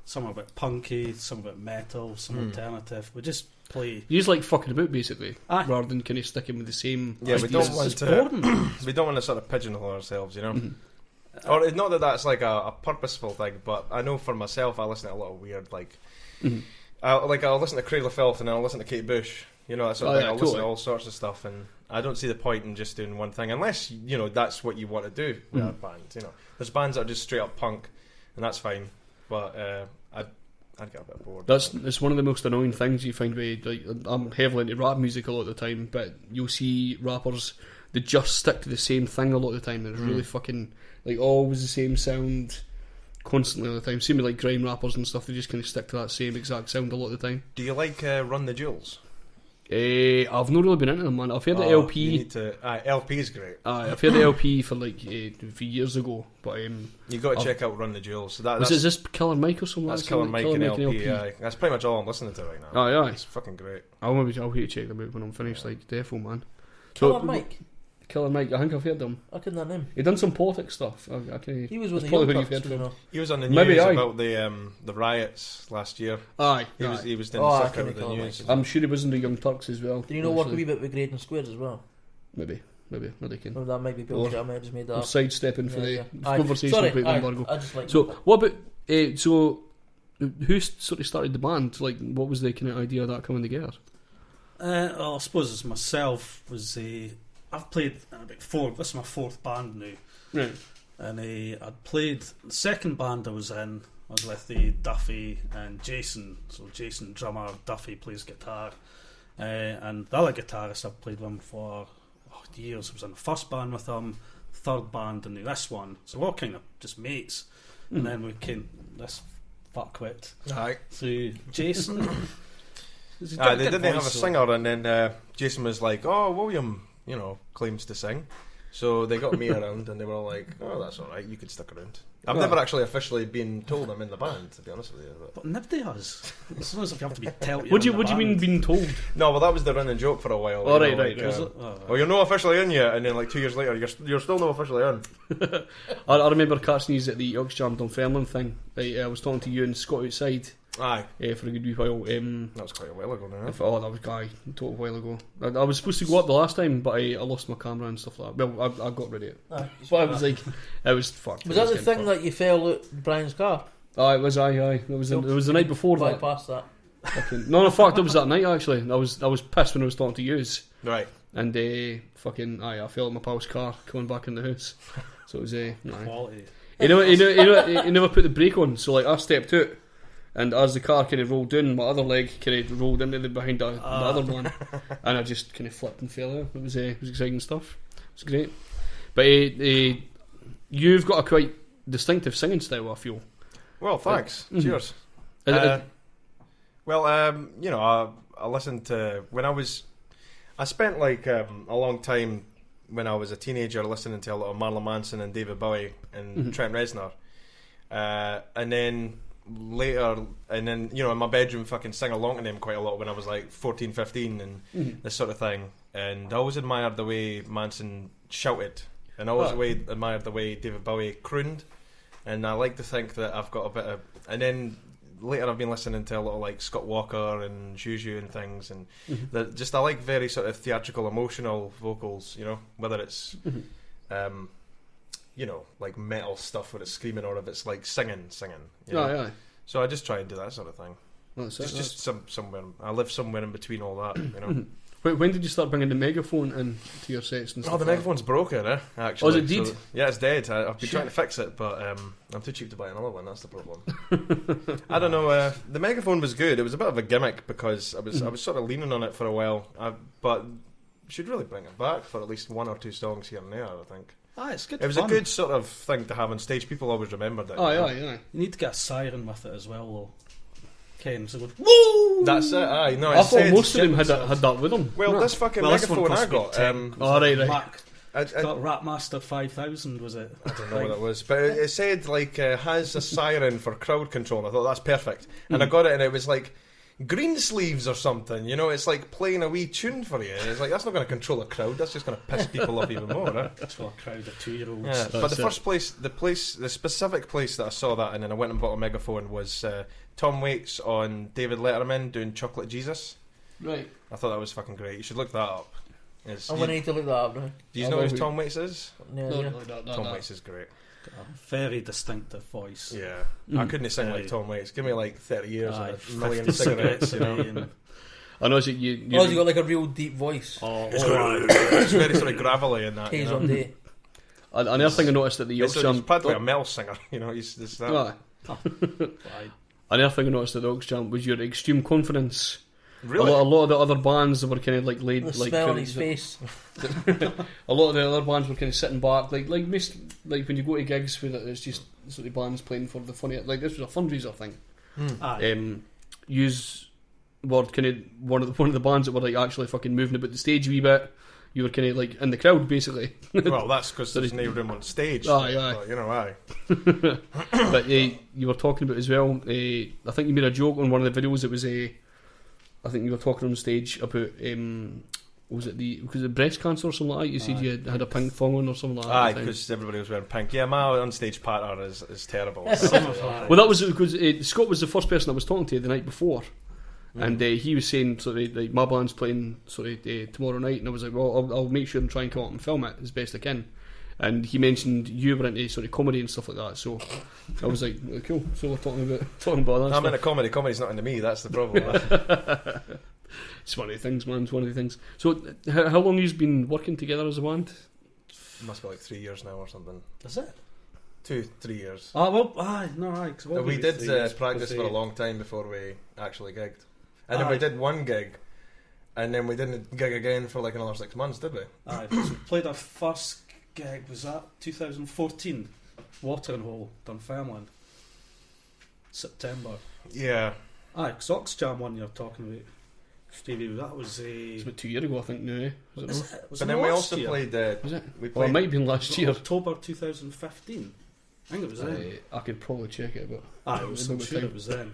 some are a bit punky, some a bit metal, some alternative. We just play. You just like fucking about basically, rather than kind of sticking with the same. Yeah, we don't want to. We don't want to sort of pigeonhole ourselves, you know. Or not that that's like a purposeful thing, but I know for myself, I listen to a lot of weird I'll listen to Cradle of Filth and I'll listen to Kate Bush, you know, that sort of thing. I'll listen to all sorts of stuff, and I don't see the point in just doing one thing unless that's what you want to do with a band. You know, there's bands that are just straight up punk, and that's fine. But I'd get a bit bored. It's one of the most annoying things you find with I'm heavily into rap music a lot of the time, but you'll see rappers they just stick to the same thing a lot of the time, and it's really fucking like always the same sound constantly all the time. Same with like grime rappers and stuff, they just kind of stick to that same exact sound a lot of the time. Do you like Run the Jewels? I've not really been into them, man. I've heard the LP. You need to. LP is great. I've heard the LP for like a few years ago, but you got to check out Run the Jewels. So is this Killer Mike or something? That's Killer Mike and LP. That's pretty much all I'm listening to right now. Aye. It's fucking great. I'll hate to check them out when I'm finished. Like defo, man. Killer Mike. Killer Mike, I think I've heard them. I couldn't name. He done some politics stuff. He was with the Young Turks, He was on the news about the riots last year. Aye. He was doing the circuit with the news. I'm sure he was in the Young Turks as well. Do you know work a wee bit with Graydon Squares as well? Maybe they can. That might be bullshit. I might have just made that up. Sidestepping for the conversation about the Embargo. I just like so what about who sort of started the band? Like, what was the kind of idea of that coming together? I suppose it's myself. I've played about four. This is my fourth band now, right? And I'd played the second band I was in. I was with Duffy and Jason. So Jason drummer, Duffy plays guitar, and the other guitarist I've played with him for years. I was in the first band with him, third band, and this one. So we're all kind of just mates. And then this fuckwit. Aye. So Jason. They didn't have a singer, and then Jason was like, "Oh, William, claims to sing." So they got me around, and they were all like, "Oh, that's all right. You could stick around." I've never actually officially been told I'm in the band, to be honest with you. But nobody has. It's not as if you have to be told. What do you mean bean told? No, well, that was the running joke for a while. Oh, right. Well, you're not officially in yet, and then like 2 years later, you're still not officially in. I remember catching these at the Oxjam Dunfermline thing. I was talking to you and Scott outside. Aye. For a good wee while. That was quite a while ago now. That was a total while ago. I was supposed to go up the last time, but I lost my camera and stuff like that. Well, I got rid of it. But I was like, it was fucked. Was that the thing that you fell out Brian's car? It was. It was the night before that. Bypassed that. No, fuck, it was that night actually. I was pissed when I was talking to yous. Right. And I fell out my pal's car coming back in the house. So it was quality. He never put the brake on, so like I stepped out. And as the car kind of rolled down, my other leg kind of rolled into behind the other one, and I just kind of flipped and fell out. It was exciting stuff. It was great. But you've got a quite distinctive singing style, I feel. Well, thanks. Cheers. I listened to I spent a long time when I was a teenager listening to a lot of Marilyn Manson and David Bowie and Trent Reznor, and then later, in my bedroom fucking sing along to them quite a lot when I was 14, 15 and this sort of thing. And I always admired the way Manson shouted, and I always admired the way David Bowie crooned, and I like to think that I've got a bit of. And then later I've been listening to a lot of like Scott Walker and Juju and things, and I like very sort of theatrical, emotional vocals, you know, whether it's like metal stuff where it's screaming or if it's like singing. You know? Aye. So I just try and do that sort of thing. That's just somewhere. I live somewhere in between all that, you know. When did you start bringing the megaphone into your sets and stuff? Oh, the megaphone's broken, actually. Oh, is it dead? So, yeah, it's dead. I've been trying to fix it, but I'm too cheap to buy another one. That's the problem. I don't know. The megaphone was good. It was a bit of a gimmick because I was sort of leaning on it for a while, but should really bring it back for at least one or two songs here and there, I think. It's good. It was a good sort of thing to have on stage. People always remembered it. Aye. You need to get a siren with it as well, though. Ken, so good. Woo! That's it. Aye, no. I thought most of them had that with them. Well, this fucking megaphone I got. Right. Got Rapmaster 5000, was it? I don't know what it was, but it said has a siren for crowd control. And I thought that's perfect, and I got it, and it was like Greensleeves or something. You know, it's like playing a wee tune for you. It's like that's not going to control a crowd. That's just going to piss people off even more. Huh? For a crowd of 2-year-olds. Yeah, but the specific place that I saw that, and then I went and bought a megaphone was Tom Waits on David Letterman doing Chocolate Jesus. Right. I thought that was fucking great. You should look that up. I'm going to need to look that up now. Do you know who Tom Waits is? Yeah. Tom Waits is great. A very distinctive voice. Yeah. I couldn't sing like Tom Waits. Give me 30 years and a million 50 cigarettes, you know. I know you got like a real deep voice. It's very sort of gravelly in that. Days on day. Another thing I noticed at the Yorkshire... He's practically a metal singer, you know. He's this that. Another thing I noticed at the Oaks Jump was your extreme confidence. Really? A lot of the other bands that were kind of laid... The smell on his face. A lot of the other bands were kind of sitting back. Like when you go to gigs where it's just sort of bands playing for the funny... Like this was a fundraiser thing. Yous were kind of one of the bands that were actually fucking moving about the stage a wee bit. You were kind of in the crowd, basically. Well, that's because there's no room on stage. Aye. But, you know, aye. But you were talking about as well, I think you made a joke on one of the videos. It was I think you were talking on stage about was it breast cancer or something like that? You said you had a pink thong on or something like that. Aye, because everybody was wearing pink. Yeah, my on-stage patter is terrible. Well, that was because Scott was the first person I was talking to the night before. And he was saying my band's playing tomorrow night, and I was like, well, I'll make sure and try and come up and film it as best I can. And he mentioned you were into comedy and stuff like that, so I was like, cool. So we're talking about that. I'm into comedy. Comedy's not into me. That's the problem. It's one of the things, man. It's one of the things. So how long have you been working together as a band? Must be 3 years now or something. Is it? 2-3 years. Oh well, no. We did practice for a long time before we actually gigged. And then we did one gig, and then we didn't gig again for another 6 months, did we? Aye, so we played our first gig, was that 2014? Watering Hole, Dunfermline. September. Yeah. Aye, because Oxjam one you're talking about, Stevie, that was it's about 2 years ago, I think, now, Was it but then we also played... was it? It might have been last year. October 2015. I think it was then. I could probably check it, but... I'm sure it was then.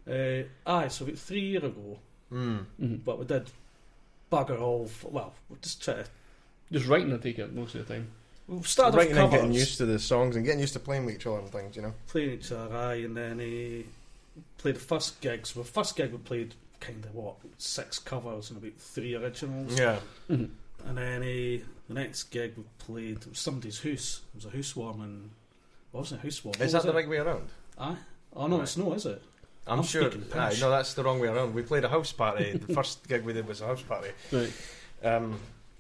So about 3 years ago. But we did bugger all... we just try to... Just writing, I take it, most of the time. We started writing off and covers. getting used to the songs and getting used to playing with each other and things, you know. Playing each other, and then played the first gig. So the first gig we played 6 covers and about 3 originals. Yeah. And then the next gig we played, it was somebody's house. It was a housewarming... Well, it wasn't a housewarming. Is that the right way around? Aye. Oh no, it's no, is it? I'm sure. Aye, no, that's the wrong way around. We played a house party. The first gig we did was a house party. Right.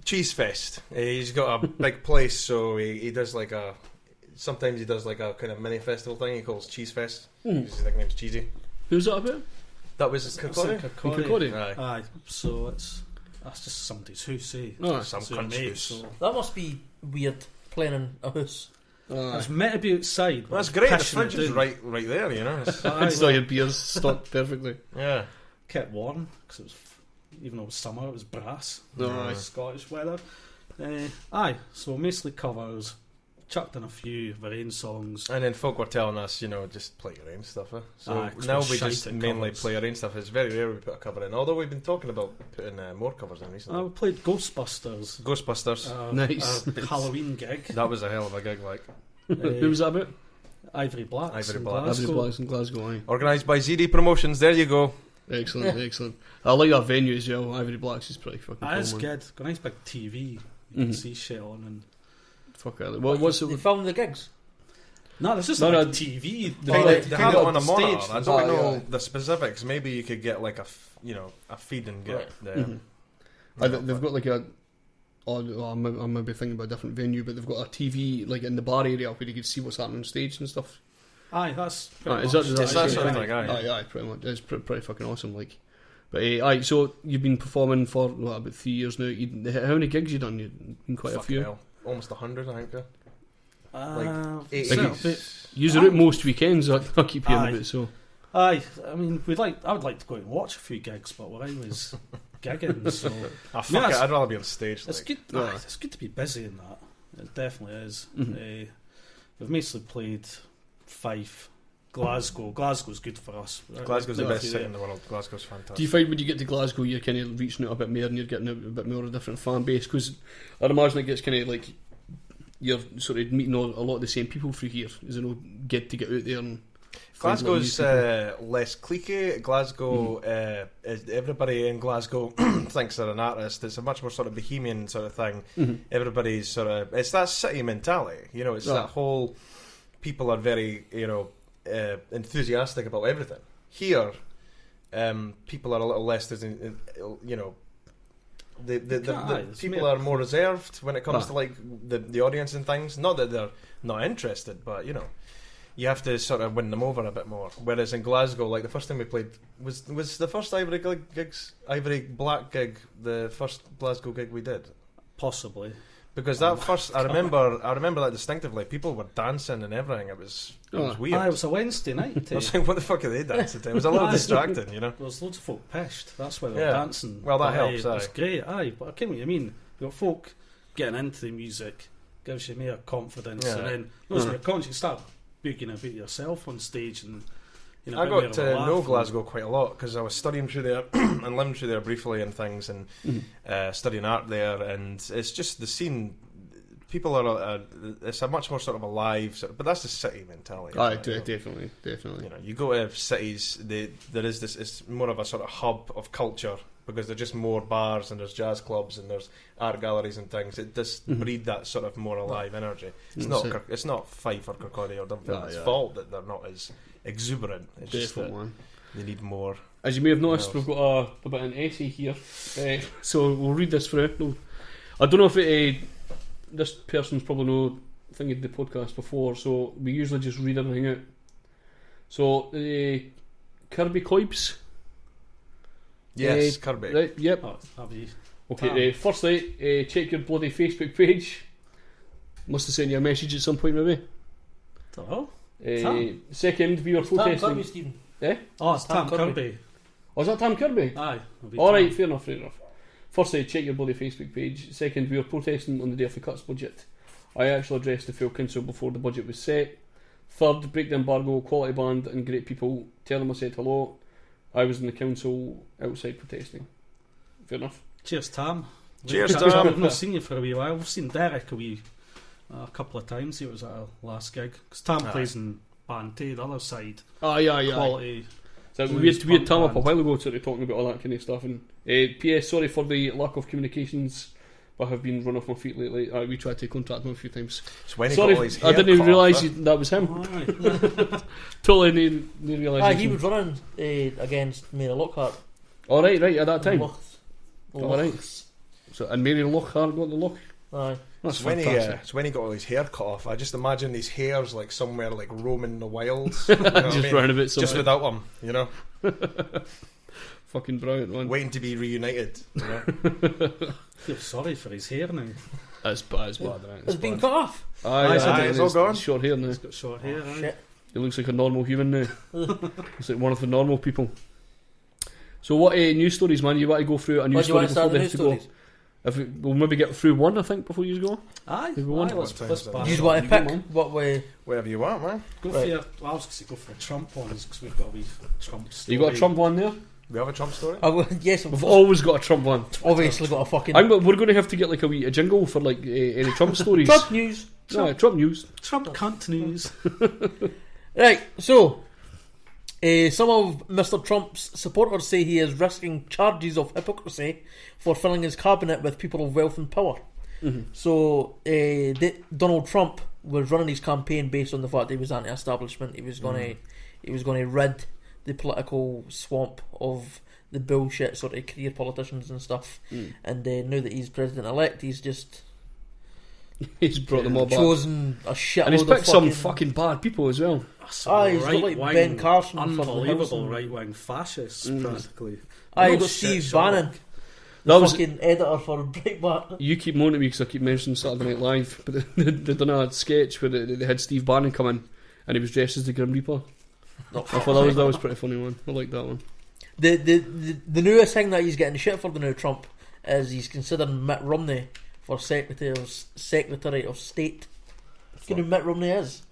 Cheese Fest. He's got a big place, so he does sometimes he does a kind of mini festival thing. He calls Cheese Fest. His nickname's Cheesy. Who's that about? That was Kirkcaldy. Aye. So that's just somebody's house, eh? Some country house. That must be weird, playing in a house. I was meant to be outside. Well, that's great. The pissing fridge it is down. right there, you know. So your beer's stocked perfectly. Yeah. Kept warm because it was, even though it was summer, it was brass. Aye. Scottish weather. Aye, so mostly covers. Chucked in a few Varane songs. And then folk were telling us, you know, just play your own stuff. So 'cause now we're we shite just at mainly covers. play our own stuff. It's very rare we put a cover in. Although we've been talking about putting more covers in recently. We played Ghostbusters. Ghostbusters. Nice. A Halloween gig. That was a hell of a gig, like. Who was that about? Ivory Blacks. Ivory in Blacks. Glasgow. Ivory Blacks in Glasgow, aye. Organised by ZD Promotions. There you go. Excellent, excellent. I like that venue as well. Ivory Blacks is pretty fucking cool, It's man. good. Got a nice big TV. You can see shit on. And Fuck it. What's They it? filmed the gigs. no, there's just No, a no. TV. They Like, had it on a stage. monitor. I don't Oh, know yeah. the specifics. Maybe you could get like a feed and get the. They've got like a. Oh, I might be thinking about a different venue, but they've got a TV like in the bar area where you can see what's happening on stage and stuff. Aye, that's Aye, pretty is much. that- It's that sort of thing, aye. Aye, pretty much. It's pretty fucking awesome. Like, but aye. So you've been performing for about 3 years now. How many gigs you done? You've been quite a Fucking few. hell. Almost 100, I think. Like, 80. Use it out most weekends. I keep hearing Aye. about it. So aye, I mean, I would like to go and watch a few gigs, but we're always gigging, so Fuck Yeah, it, I'd rather be on stage. it's Like. good. Aye. It's good to be busy in that. It definitely is. Mhm. We've mostly played Fife, Glasgow. Glasgow's good for us. Glasgow's the Yeah. best city in the world. Glasgow's fantastic. do you find when you get to Glasgow, you're kind of reaching out a bit more and you're getting a bit more of a different fan base? Because I'd imagine it gets kind of like you're sort of meeting a lot of the same people through here. Is it no good to get out there and find a lot of Glasgow's new people? less cliquey. Glasgow, everybody in Glasgow thinks they're an artist. It's a much more sort of bohemian sort of thing. Everybody's sort of, it's that city mentality. You know, it's Right. that whole, people are very, enthusiastic about everything. Here, people are a little less, you know, the it's people more- are more reserved when it comes Ah. to like the audience and things. Not that they're not interested, but you know, you have to sort of win them over a bit more. Whereas in Glasgow, like the first time we played was the first Ivory Black gig, the first Glasgow gig we did. Possibly. Because that first, I remember that distinctively. People were dancing and everything. It was weird. Aye, it was a Wednesday night. I was like, what the fuck are they dancing to? It was a little distracting, you know. There was loads of folk pished. That's why they were Yeah. dancing. Well, that But, helps, It was aye. great. Aye, but I get what you mean. You've got folk getting into the music, gives you more confidence, Yeah. and then once you're conscious, you start booging about yourself on stage, and you know. I a bit more got of to a laugh know and- Glasgow quite a lot because I was studying through there and living through there briefly and things, and studying art there. And it's just the scene. People are. It's a much more sort of alive, but that's the city mentality. Aye, isn't it? definitely. You know, you go to cities. There is this. It's more of a sort of hub of culture because there's just more bars and there's jazz clubs and there's art galleries and things. It does breed that sort of more alive energy. It's That's not. it. It's not Fife or Kirkcaldy or Dunfermline's Aye. fault that they're not as exuberant. It's just Definitely, that man. they need more. As you may have noticed, else? we've got a bit of an essay here, so we'll read this through. No, I don't know if this person's probably no thinking the podcast before, so we usually just read everything out. So, Kirby Coibs. Yes, Kirby. Right, yep. Oh, that'd be Okay, firstly, check your bloody Facebook page. Must have sent you a message at some point, maybe. don't know. Second, we were Tam Kirby, protesting. Stephen. Oh, it's Tam Tam Kirby. Kirby. Oh, is that Tam Kirby? Aye. it'll be Alright, Tam. fair enough, fair enough. Firstly, check your bloody Facebook page. Second, we were protesting on the day of the cuts budget. I actually addressed the full council before the budget was set. Third, break the embargo, quality band and great people. Tell them I said hello. I was in the council outside protesting. Fair enough. Cheers, Tam. Cheers, We've Tam. not seen you for a wee while. We've seen Derek a couple of times. He was at our last gig because Tam plays in Band T, the other side. Aye. Quality. So we blues had Tam punk up a band. while ago sort of talking about all that kind of stuff. And P.S. Sorry for the lack of communications. I have been run off my feet lately. We tried to contact him a few times. It's when he Sorry, got all his I hair didn't even cut realise off, that was him. Aye. Totally didn't realise. Aye, he was running against Mary Lockhart. All right, at that time. All right. So and Mary Lockhart got the look. Aye. That's It's when fantastic. it's when he got all his hair cut off. I just imagine these hairs like somewhere like roaming the wilds. You know what I Just mean? round a bit Just somewhere. without them, you know. Fucking brilliant one. Waiting to be reunited. You know? I feel sorry for his hair now. That's bad, right? It's been cut off. Aye, it's all gone. Short hair now. He's got short hair. Oh, shit. He looks like a normal human now. Looks like one of the normal people. So what news stories, man? You want to go through a news story before they have to go? We'll maybe get through one, I think, before you go. Aye, maybe one. let's You just want to pick what way? Whatever you want, man. Go for your, well, I was going to say go for a Trump one, because we've got a wee Trump story. You got a Trump one there? We have a Trump story? Yes, We've always got a Trump one. obviously got a fucking... We're going to have to get like a jingle for like any Trump stories. Trump news. No, Trump news. Trump cunt news. Right, so... some of Mr. Trump's supporters say he is risking charges of hypocrisy for filling his cabinet with people of wealth and power. Mm-hmm. So Donald Trump was running his campaign based on the fact that he was anti-establishment. He was going to rid the political swamp of the bullshit sort of career politicians and stuff. And now that he's president-elect, he's just brought them all back. chosen a shitload And he's picked of some fucking bad people as well. He's got like Ben Carson for the unbelievable House. right-wing fascists, practically. You No got shit Steve shock. Bannon, That the was fucking editor for Breitbart. You keep moaning at me because I keep mentioning Saturday Night Live, but they done a sketch where they had Steve Bannon come in and he was dressed as the Grim Reaper. I thought that was pretty funny one. I like that one. The newest thing that he's getting shit for the new Trump is he's considering Mitt Romney for Secretary of State. You know who Mitt Romney is?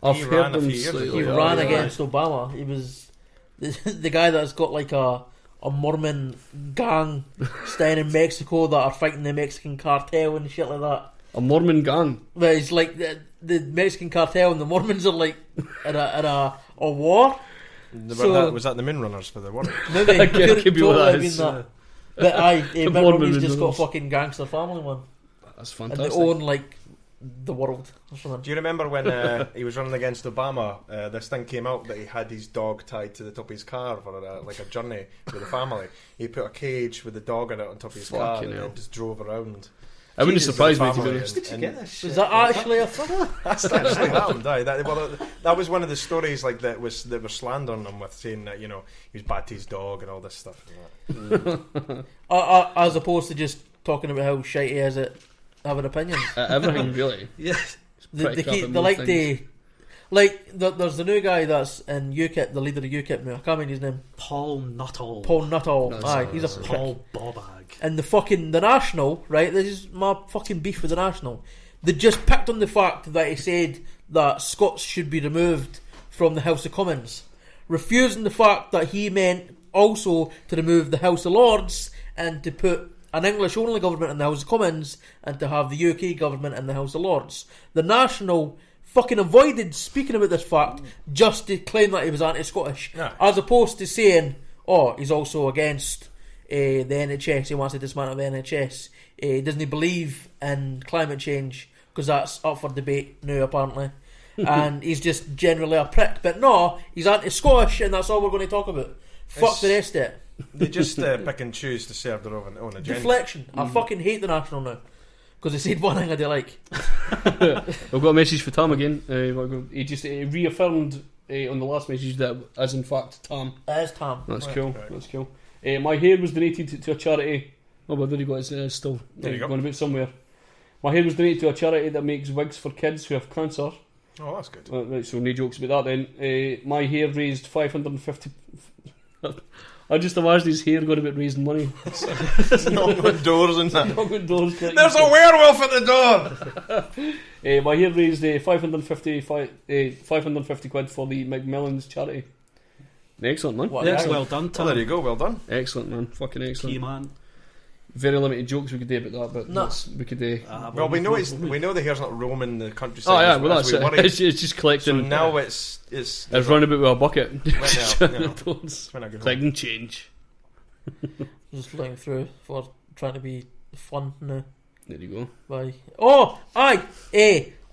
I've He heard ran a them few years slightly. ago. He Yeah, ran yeah. against Obama. He was the guy that's got like a Mormon gang staying in Mexico that are fighting the Mexican cartel and shit like that. A Mormon gang. But it's like the Mexican cartel and the Mormons are like in a war. Was that the Moon Runners for the war? Maybe It could be what that totally is. been that. But Mitt Mormon Romney's just got a Runners. fucking gangster family one. That's And they fantastic. own like the world or something. Do you remember when he was running against Obama? This thing came out that he had his dog tied to the top of his car for like a journey with the family. He put a cage with the dog in it on top of his car Fucking and hell. then just drove around. It wouldn't Jesus, surprise me, with to the be family honest. Did you get this shit? Is that actually a thing? That's actually happened. Aye. That was one of the stories like that were slandering him with saying that he was bad to his dog and all this stuff. As opposed to just talking about how shite he is at having opinions. Everything, really. Yeah. They there's the new guy that's in UKIP, the leader of UKIP now. I can't remember his name. Paul Nuttall. Paul Nuttall. That's Aye, he's a prick. Paul Bobag. And the National, right? This is my fucking beef with the National. They just picked on the fact that he said that Scots should be removed from the House of Commons, refusing the fact that he meant also to remove the House of Lords and to put an English-only government in the House of Commons and to have the UK government in the House of Lords. The National fucking avoided speaking about this fact just to claim that he was anti-Scottish, as opposed to saying, he's also against the NHS, he wants to dismantle the NHS, doesn't he believe in climate change, because that's up for debate now apparently, and he's just generally a prick. But no, he's anti-Scottish and that's all we're going to talk about. Fuck the rest of it. They just pick and choose to serve their own agenda. Deflection. I fucking hate the National now because they said one thing I do like. I've got a message for Tam again. He just reaffirmed on the last message that as in fact Tam. It is Tam. That's Right. cool. Right. That's cool. My hair was donated to a charity. Oh, but there you go. It's still There you go. going about somewhere. My hair was donated to a charity that makes wigs for kids who have cancer. Oh, that's good. Right, so no jokes about that then. My hair raised 550. I just imagine his hair going about raising money. Knocking on doors and that. Knocking doors, collecting There's a stuff. werewolf at the door! My hair raised 550 quid for the Macmillan's charity. Excellent, man. What, Yes, right? well done, Tom. Well, there you go, well done. Excellent, man. Fucking Key excellent. man. Very limited jokes we could do about that, but No. we could. Well, we know the hair's not roaming the countryside. Oh yeah, as- well as that's we it. worry. It's just collecting. So now it's It's running about with a bucket. It's when I go home. Collecting change. Just looking through for trying to be fun now. There you go. Bye.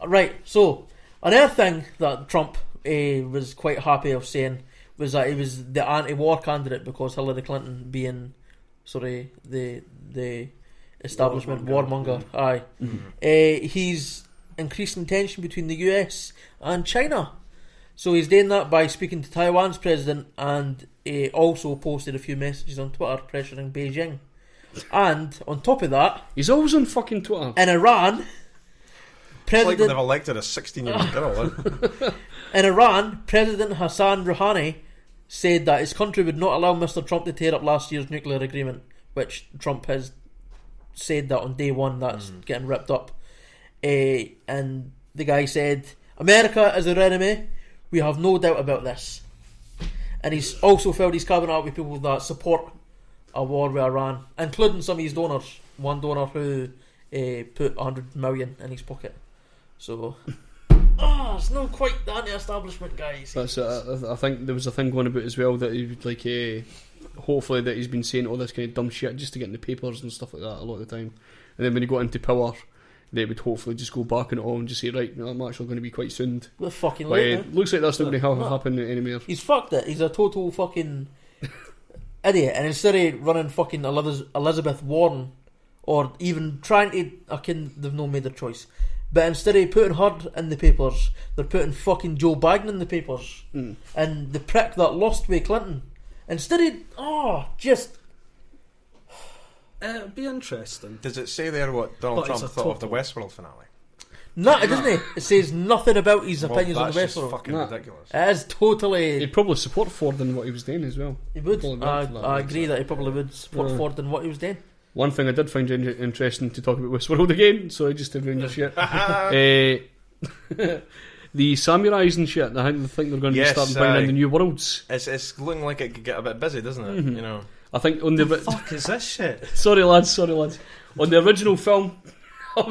Right, so another thing that Trump was quite happy of saying was that he was the anti-war candidate because Hillary Clinton being the establishment warmonger. Aye. He's increasing tension between the US and China. So he's doing that by speaking to Taiwan's president, and he also posted a few messages on Twitter pressuring Beijing. And on top of that, he's always on fucking Twitter. In Iran, it's like they've elected a 16-year-old girl. In Iran, President Hassan Rouhani said that his country would not allow Mr. Trump to tear up last year's nuclear agreement, which Trump has said that on day one that's getting ripped up. And the guy said, America is our enemy. We have no doubt about this. And he's also filled his cabinet up with people that support a war with Iran, including some of his donors. One donor who put 100 million in his pocket. So, it's not quite the anti-establishment guys. That's I think there was a thing going about as well that he would like. Hopefully that he's been saying all this kind of dumb shit just to get in the papers and stuff like that a lot of the time. And then when he got into power, they would hopefully just go back on it all and just say, right, I'm actually going to be quite soon. We're fucking But late, looks like that's not going to happen anymore. He's fucked it. He's a total fucking idiot. And instead of running fucking Elizabeth Warren, or even trying to, they've not made their choice. But instead of putting her in the papers, they're putting fucking Joe Biden in the papers. And the prick that lost with Clinton. Instead of, just... It'd be interesting. Does it say there what Donald Trump thought of the Westworld finale? No, it doesn't. It says nothing about his opinions on the That's Westworld. just fucking ridiculous. It is totally... He'd probably support Ford in what he was doing as well. He would. Probably I agree that he probably would support Ford in what he was doing. One thing I did find interesting to talk about Westworld again, sorry just to ruin your shit. The samurais and shit, I think they're going to start bringing in the new worlds. It's looking like it could get a bit busy, doesn't it? You know. I think on the fuck is this shit? Sorry lads. On the original film, I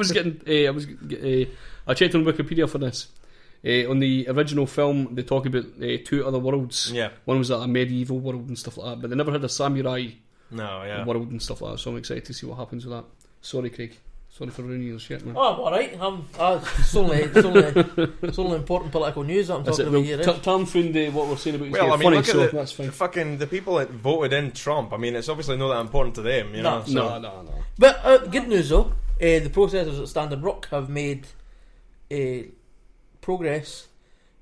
checked on Wikipedia for this. On the original film, they talk about two other worlds. Yeah. One was like a medieval world and stuff like that, but they never had a samurai world and stuff like that. So I'm excited to see what happens with that. Sorry, Craig. Sorry for ruining your shit, man. Oh, I'm alright. It's only important political news that I'm talking about here. Tom found what we're saying about his well, I mean, funny, look so at that's fine. the people that voted in Trump. I mean, it's obviously not that important to them, you know. No. But good news though, the processors at Standard Rock have made progress.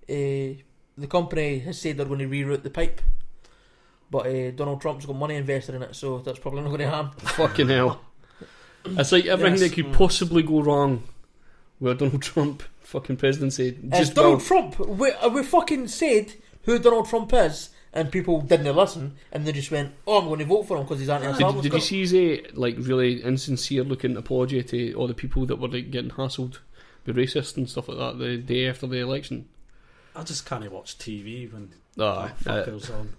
The company has said they're going to reroute the pipe, but Donald Trump's got money invested in it, so that's probably not going to happen. Fucking hell. It's like everything that could possibly go wrong with Donald Trump fucking presidency. Donald Trump. We fucking said who Donald Trump is, and people didn't listen, and they just went, "Oh, I'm going to vote for him because he's anti-establishment." Did you see his like really insincere looking apology to all the people that were like getting hassled with racist and stuff like that the day after the election? I just can't watch TV when fuckers on.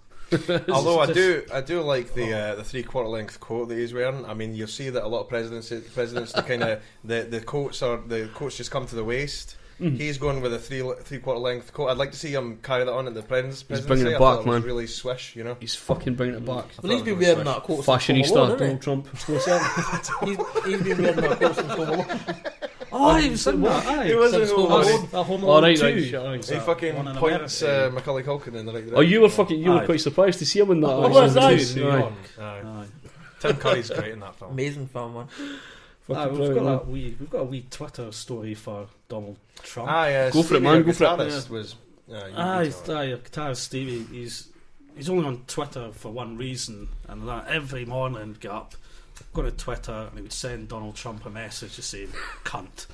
Although I do like the 3/4 length coat that he's wearing. I mean, you'll see that a lot of presidents the kind of the coats just come to the waist. He's going with a 3/4 length coat. I'd like to see him carry that on at the presidency. He's bringing it back, man. Really swish, you know. He's fucking bringing it back. Well, he's been wearing that coat. Fashionista Donald Trump. He's been wearing that coat since Home Alone. Oh, he was in that. He was in Home Alone. Home Alone right. He fucking points Macaulay Culkin in the right direction. Oh, you were quite surprised to see him in that. Oh, was nice. New York. Aye. Tim Curry's great in that film. Amazing film, man. We've got a wee Twitter story for Donald Trump. Go for it, man. Go for it. Guitarist Stevie. He's only on Twitter for one reason, and that every morning get up, go to Twitter, and he would send Donald Trump a message just saying "cunt."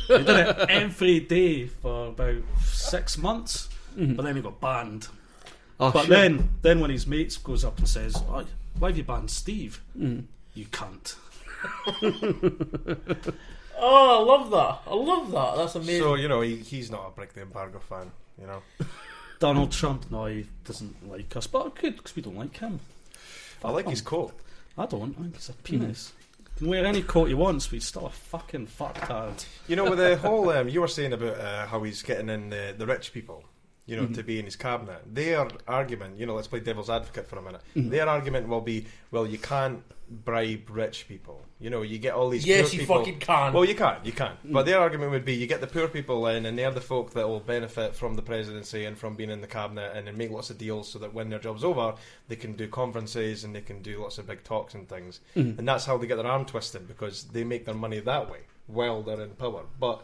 He did it every day for about 6 months, but then he got banned. But then when his mates goes up and says, "Oh, why have you banned Steve? You cunt." Oh, I love that. That's amazing. So, you know, he's not a Break the Embargo fan, you know. Donald Trump, no, he doesn't like us, but good because we don't like him. I like his coat. I don't. I think he's a penis. He can wear any coat he wants, but he's still a fucking fucktard. You know, with the whole you were saying about how he's getting in the rich people, you know, to be in his cabinet. Their argument, you know, let's play devil's advocate for a minute. Their argument will be, well, you can't bribe rich people. You know, you get all these poor people. Yes, you fucking can. Well, you can. But their argument would be, you get the poor people in, and they're the folk that will benefit from the presidency and from being in the cabinet, and then make lots of deals so that when their job's over, they can do conferences and they can do lots of big talks and things. And that's how they get their arm twisted, because they make their money that way while they're in power. But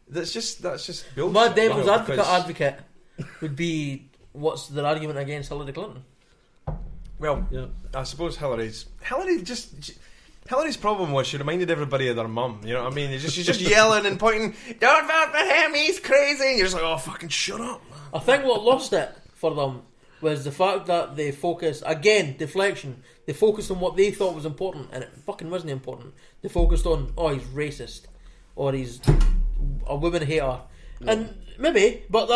that's just bullshit. My devil's advocate. would be, what's their argument against Hillary Clinton? Well, Yeah. I suppose Hillary's problem was she reminded everybody of their mum. You know what I mean? She's just yelling and pointing. Don't vote for him. He's crazy. And you're just like, oh, fucking shut up, man. I think what lost it for them was the fact that they focused, again, deflection. They focused on what they thought was important, and it fucking wasn't important. They focused on, oh, he's racist, or he's a woman hater, and maybe, but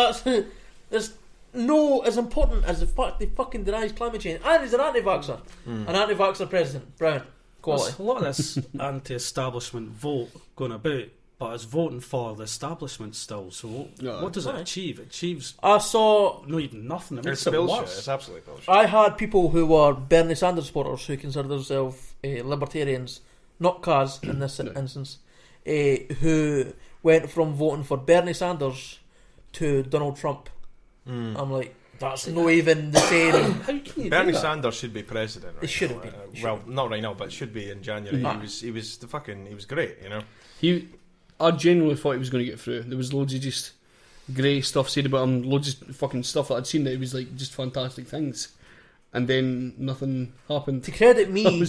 there's no as important as the fact they fucking denies climate change, and he's an anti-vaxxer, an anti-vaxxer president. Brown quality. There's a lot of this anti-establishment vote going about, but it's voting for the establishment still. So what does it achieve? It achieves I saw not even nothing. It makes It's it bullshit. worse. It's absolutely bullshit. I had people who were Bernie Sanders supporters who consider themselves libertarians, not Kaz in this instance, who went from voting for Bernie Sanders to Donald Trump. I'm like, that's not even the same. How can you Bernie do that? Sanders should be president. Right He should now. have been. Well, not right now, but should be in January. He was great. You know. I genuinely thought he was going to get through. There was loads of just grey stuff said about him, loads of fucking stuff that I'd seen that it was like just fantastic things, and then nothing happened. To credit me,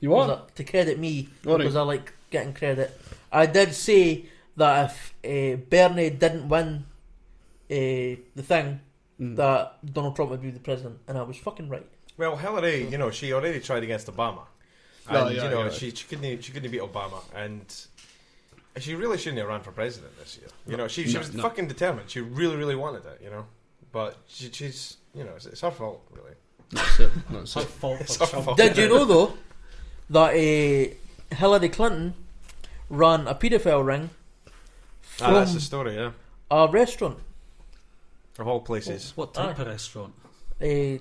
You what? to credit me, All because right. I like getting credit. I did say that if Bernie didn't win the thing, that Donald Trump would be the president, and I was fucking right. Well, Hillary, you know, she already tried against Obama, and she couldn't beat Obama, and she really shouldn't have ran for president this year. You know, she was fucking determined. She really, really wanted it. You know, but she's you know, it's her fault, really. That's it. It's her fault It's for her Trump. fault. Did you know though that Hillary Clinton ran a paedophile ring from That's the story, yeah. a restaurant? Of all places. What type of restaurant? A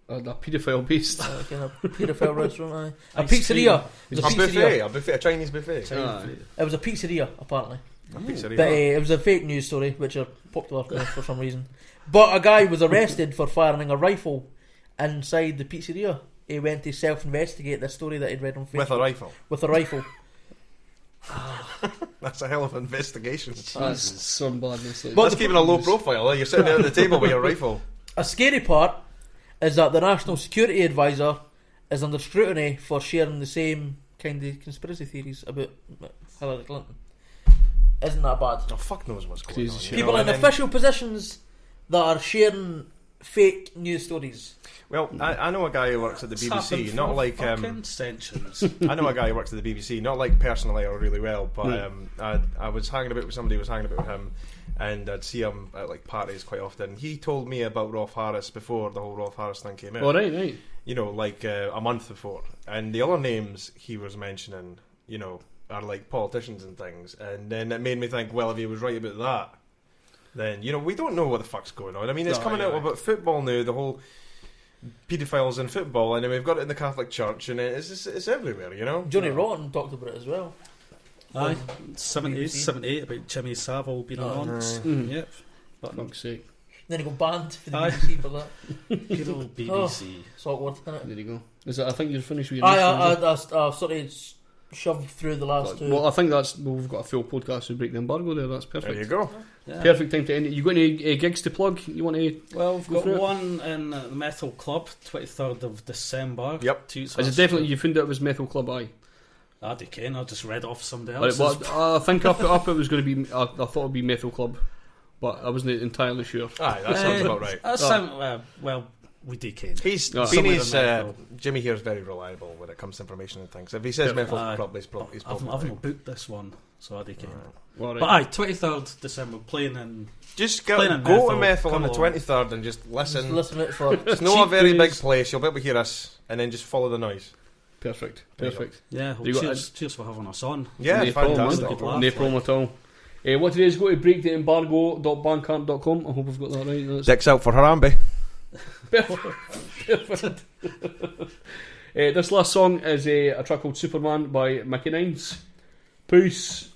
paedophile based. kind of paedophile restaurant, a Ice pizzeria. It was A buffet, a Chinese buffet. It was a pizzeria, apparently. A pizzeria. But it was a fake news story, which are popular now for some reason. But a guy was arrested for firing a rifle inside the pizzeria. He went to self-investigate the story that he'd read on Facebook. With a rifle. With a rifle. That's a hell of an investigation. That's some badness. But That's keeping a low profile. You're sitting there at the table with your rifle. A scary part is that the National Security Advisor is under scrutiny for sharing the same kind of conspiracy theories about Hillary Clinton. Isn't that bad? Oh, fuck knows what's going Crazy on. shit. you People know, in and then- official positions that are sharing fake news stories. Well, I know a guy who works at the It's happened BBC, not for like fucking centuries. I know a guy who works at the BBC, not like personally or really well, but I was hanging about with somebody who was hanging about with him, and I'd see him at like parties quite often. He told me about Rolf Harris before the whole Rolf Harris thing came out. All right. You know, like a month before, and the other names he was mentioning, you know, are like politicians and things, and then it made me think, well, if he was right about that, then you know we don't know what the fuck's going on. I mean, it's coming out about football now, the whole paedophiles in football, and then we've got it in the Catholic Church, and it's everywhere, you know. Johnny Rotten talked about it as well. Aye, 78 about Jimmy Savile being an nonce. Yep. But Fuck's sake. Then he got banned for the Aye. BBC for that. good old BBC. It's awkward, isn't it? There you go. Is that? I think you're finished with your. I've sort of shoved through the last two. Well, I think we've got a full podcast to break the embargo there. That's perfect. There you go. Yeah. Perfect time to end it. You got any gigs to plug? You want to? Well, we've Go got for it. one in the Metal Club, 23rd of December. Yep. Is it definitely you found out it was Metal Club? Aye. I can. I just read off somebody Right, else's. well, I think up it was going to be. I thought it'd be Metal Club, but I wasn't entirely sure. Aye, that sounds about right. That sound, well, we DK. He's Somewhere Beanie's, in Metal. Jimmy here is very reliable when it comes to information and things. If he says Metal Club, he's probably I've right. not booked this one, so I DK. All right. But aye, 23rd December, playing in. Just Playing in go to Methil, Methil on come the along. 23rd and just listen. Just listen it for It's not a very big Cheap place. You'll be able to hear us, and then just follow the noise. Perfect. There you Perfect. Yeah, well, You got cheers for having us on. Yeah, No problem, fantastic. Good man. laugh, No problem at all. What today is go to breaktheembargo.bandcamp.com. I hope I've got that right. That's Dicks out for Harambe. perfect. This last song is a track called Superman by Mickey Nines. Peace.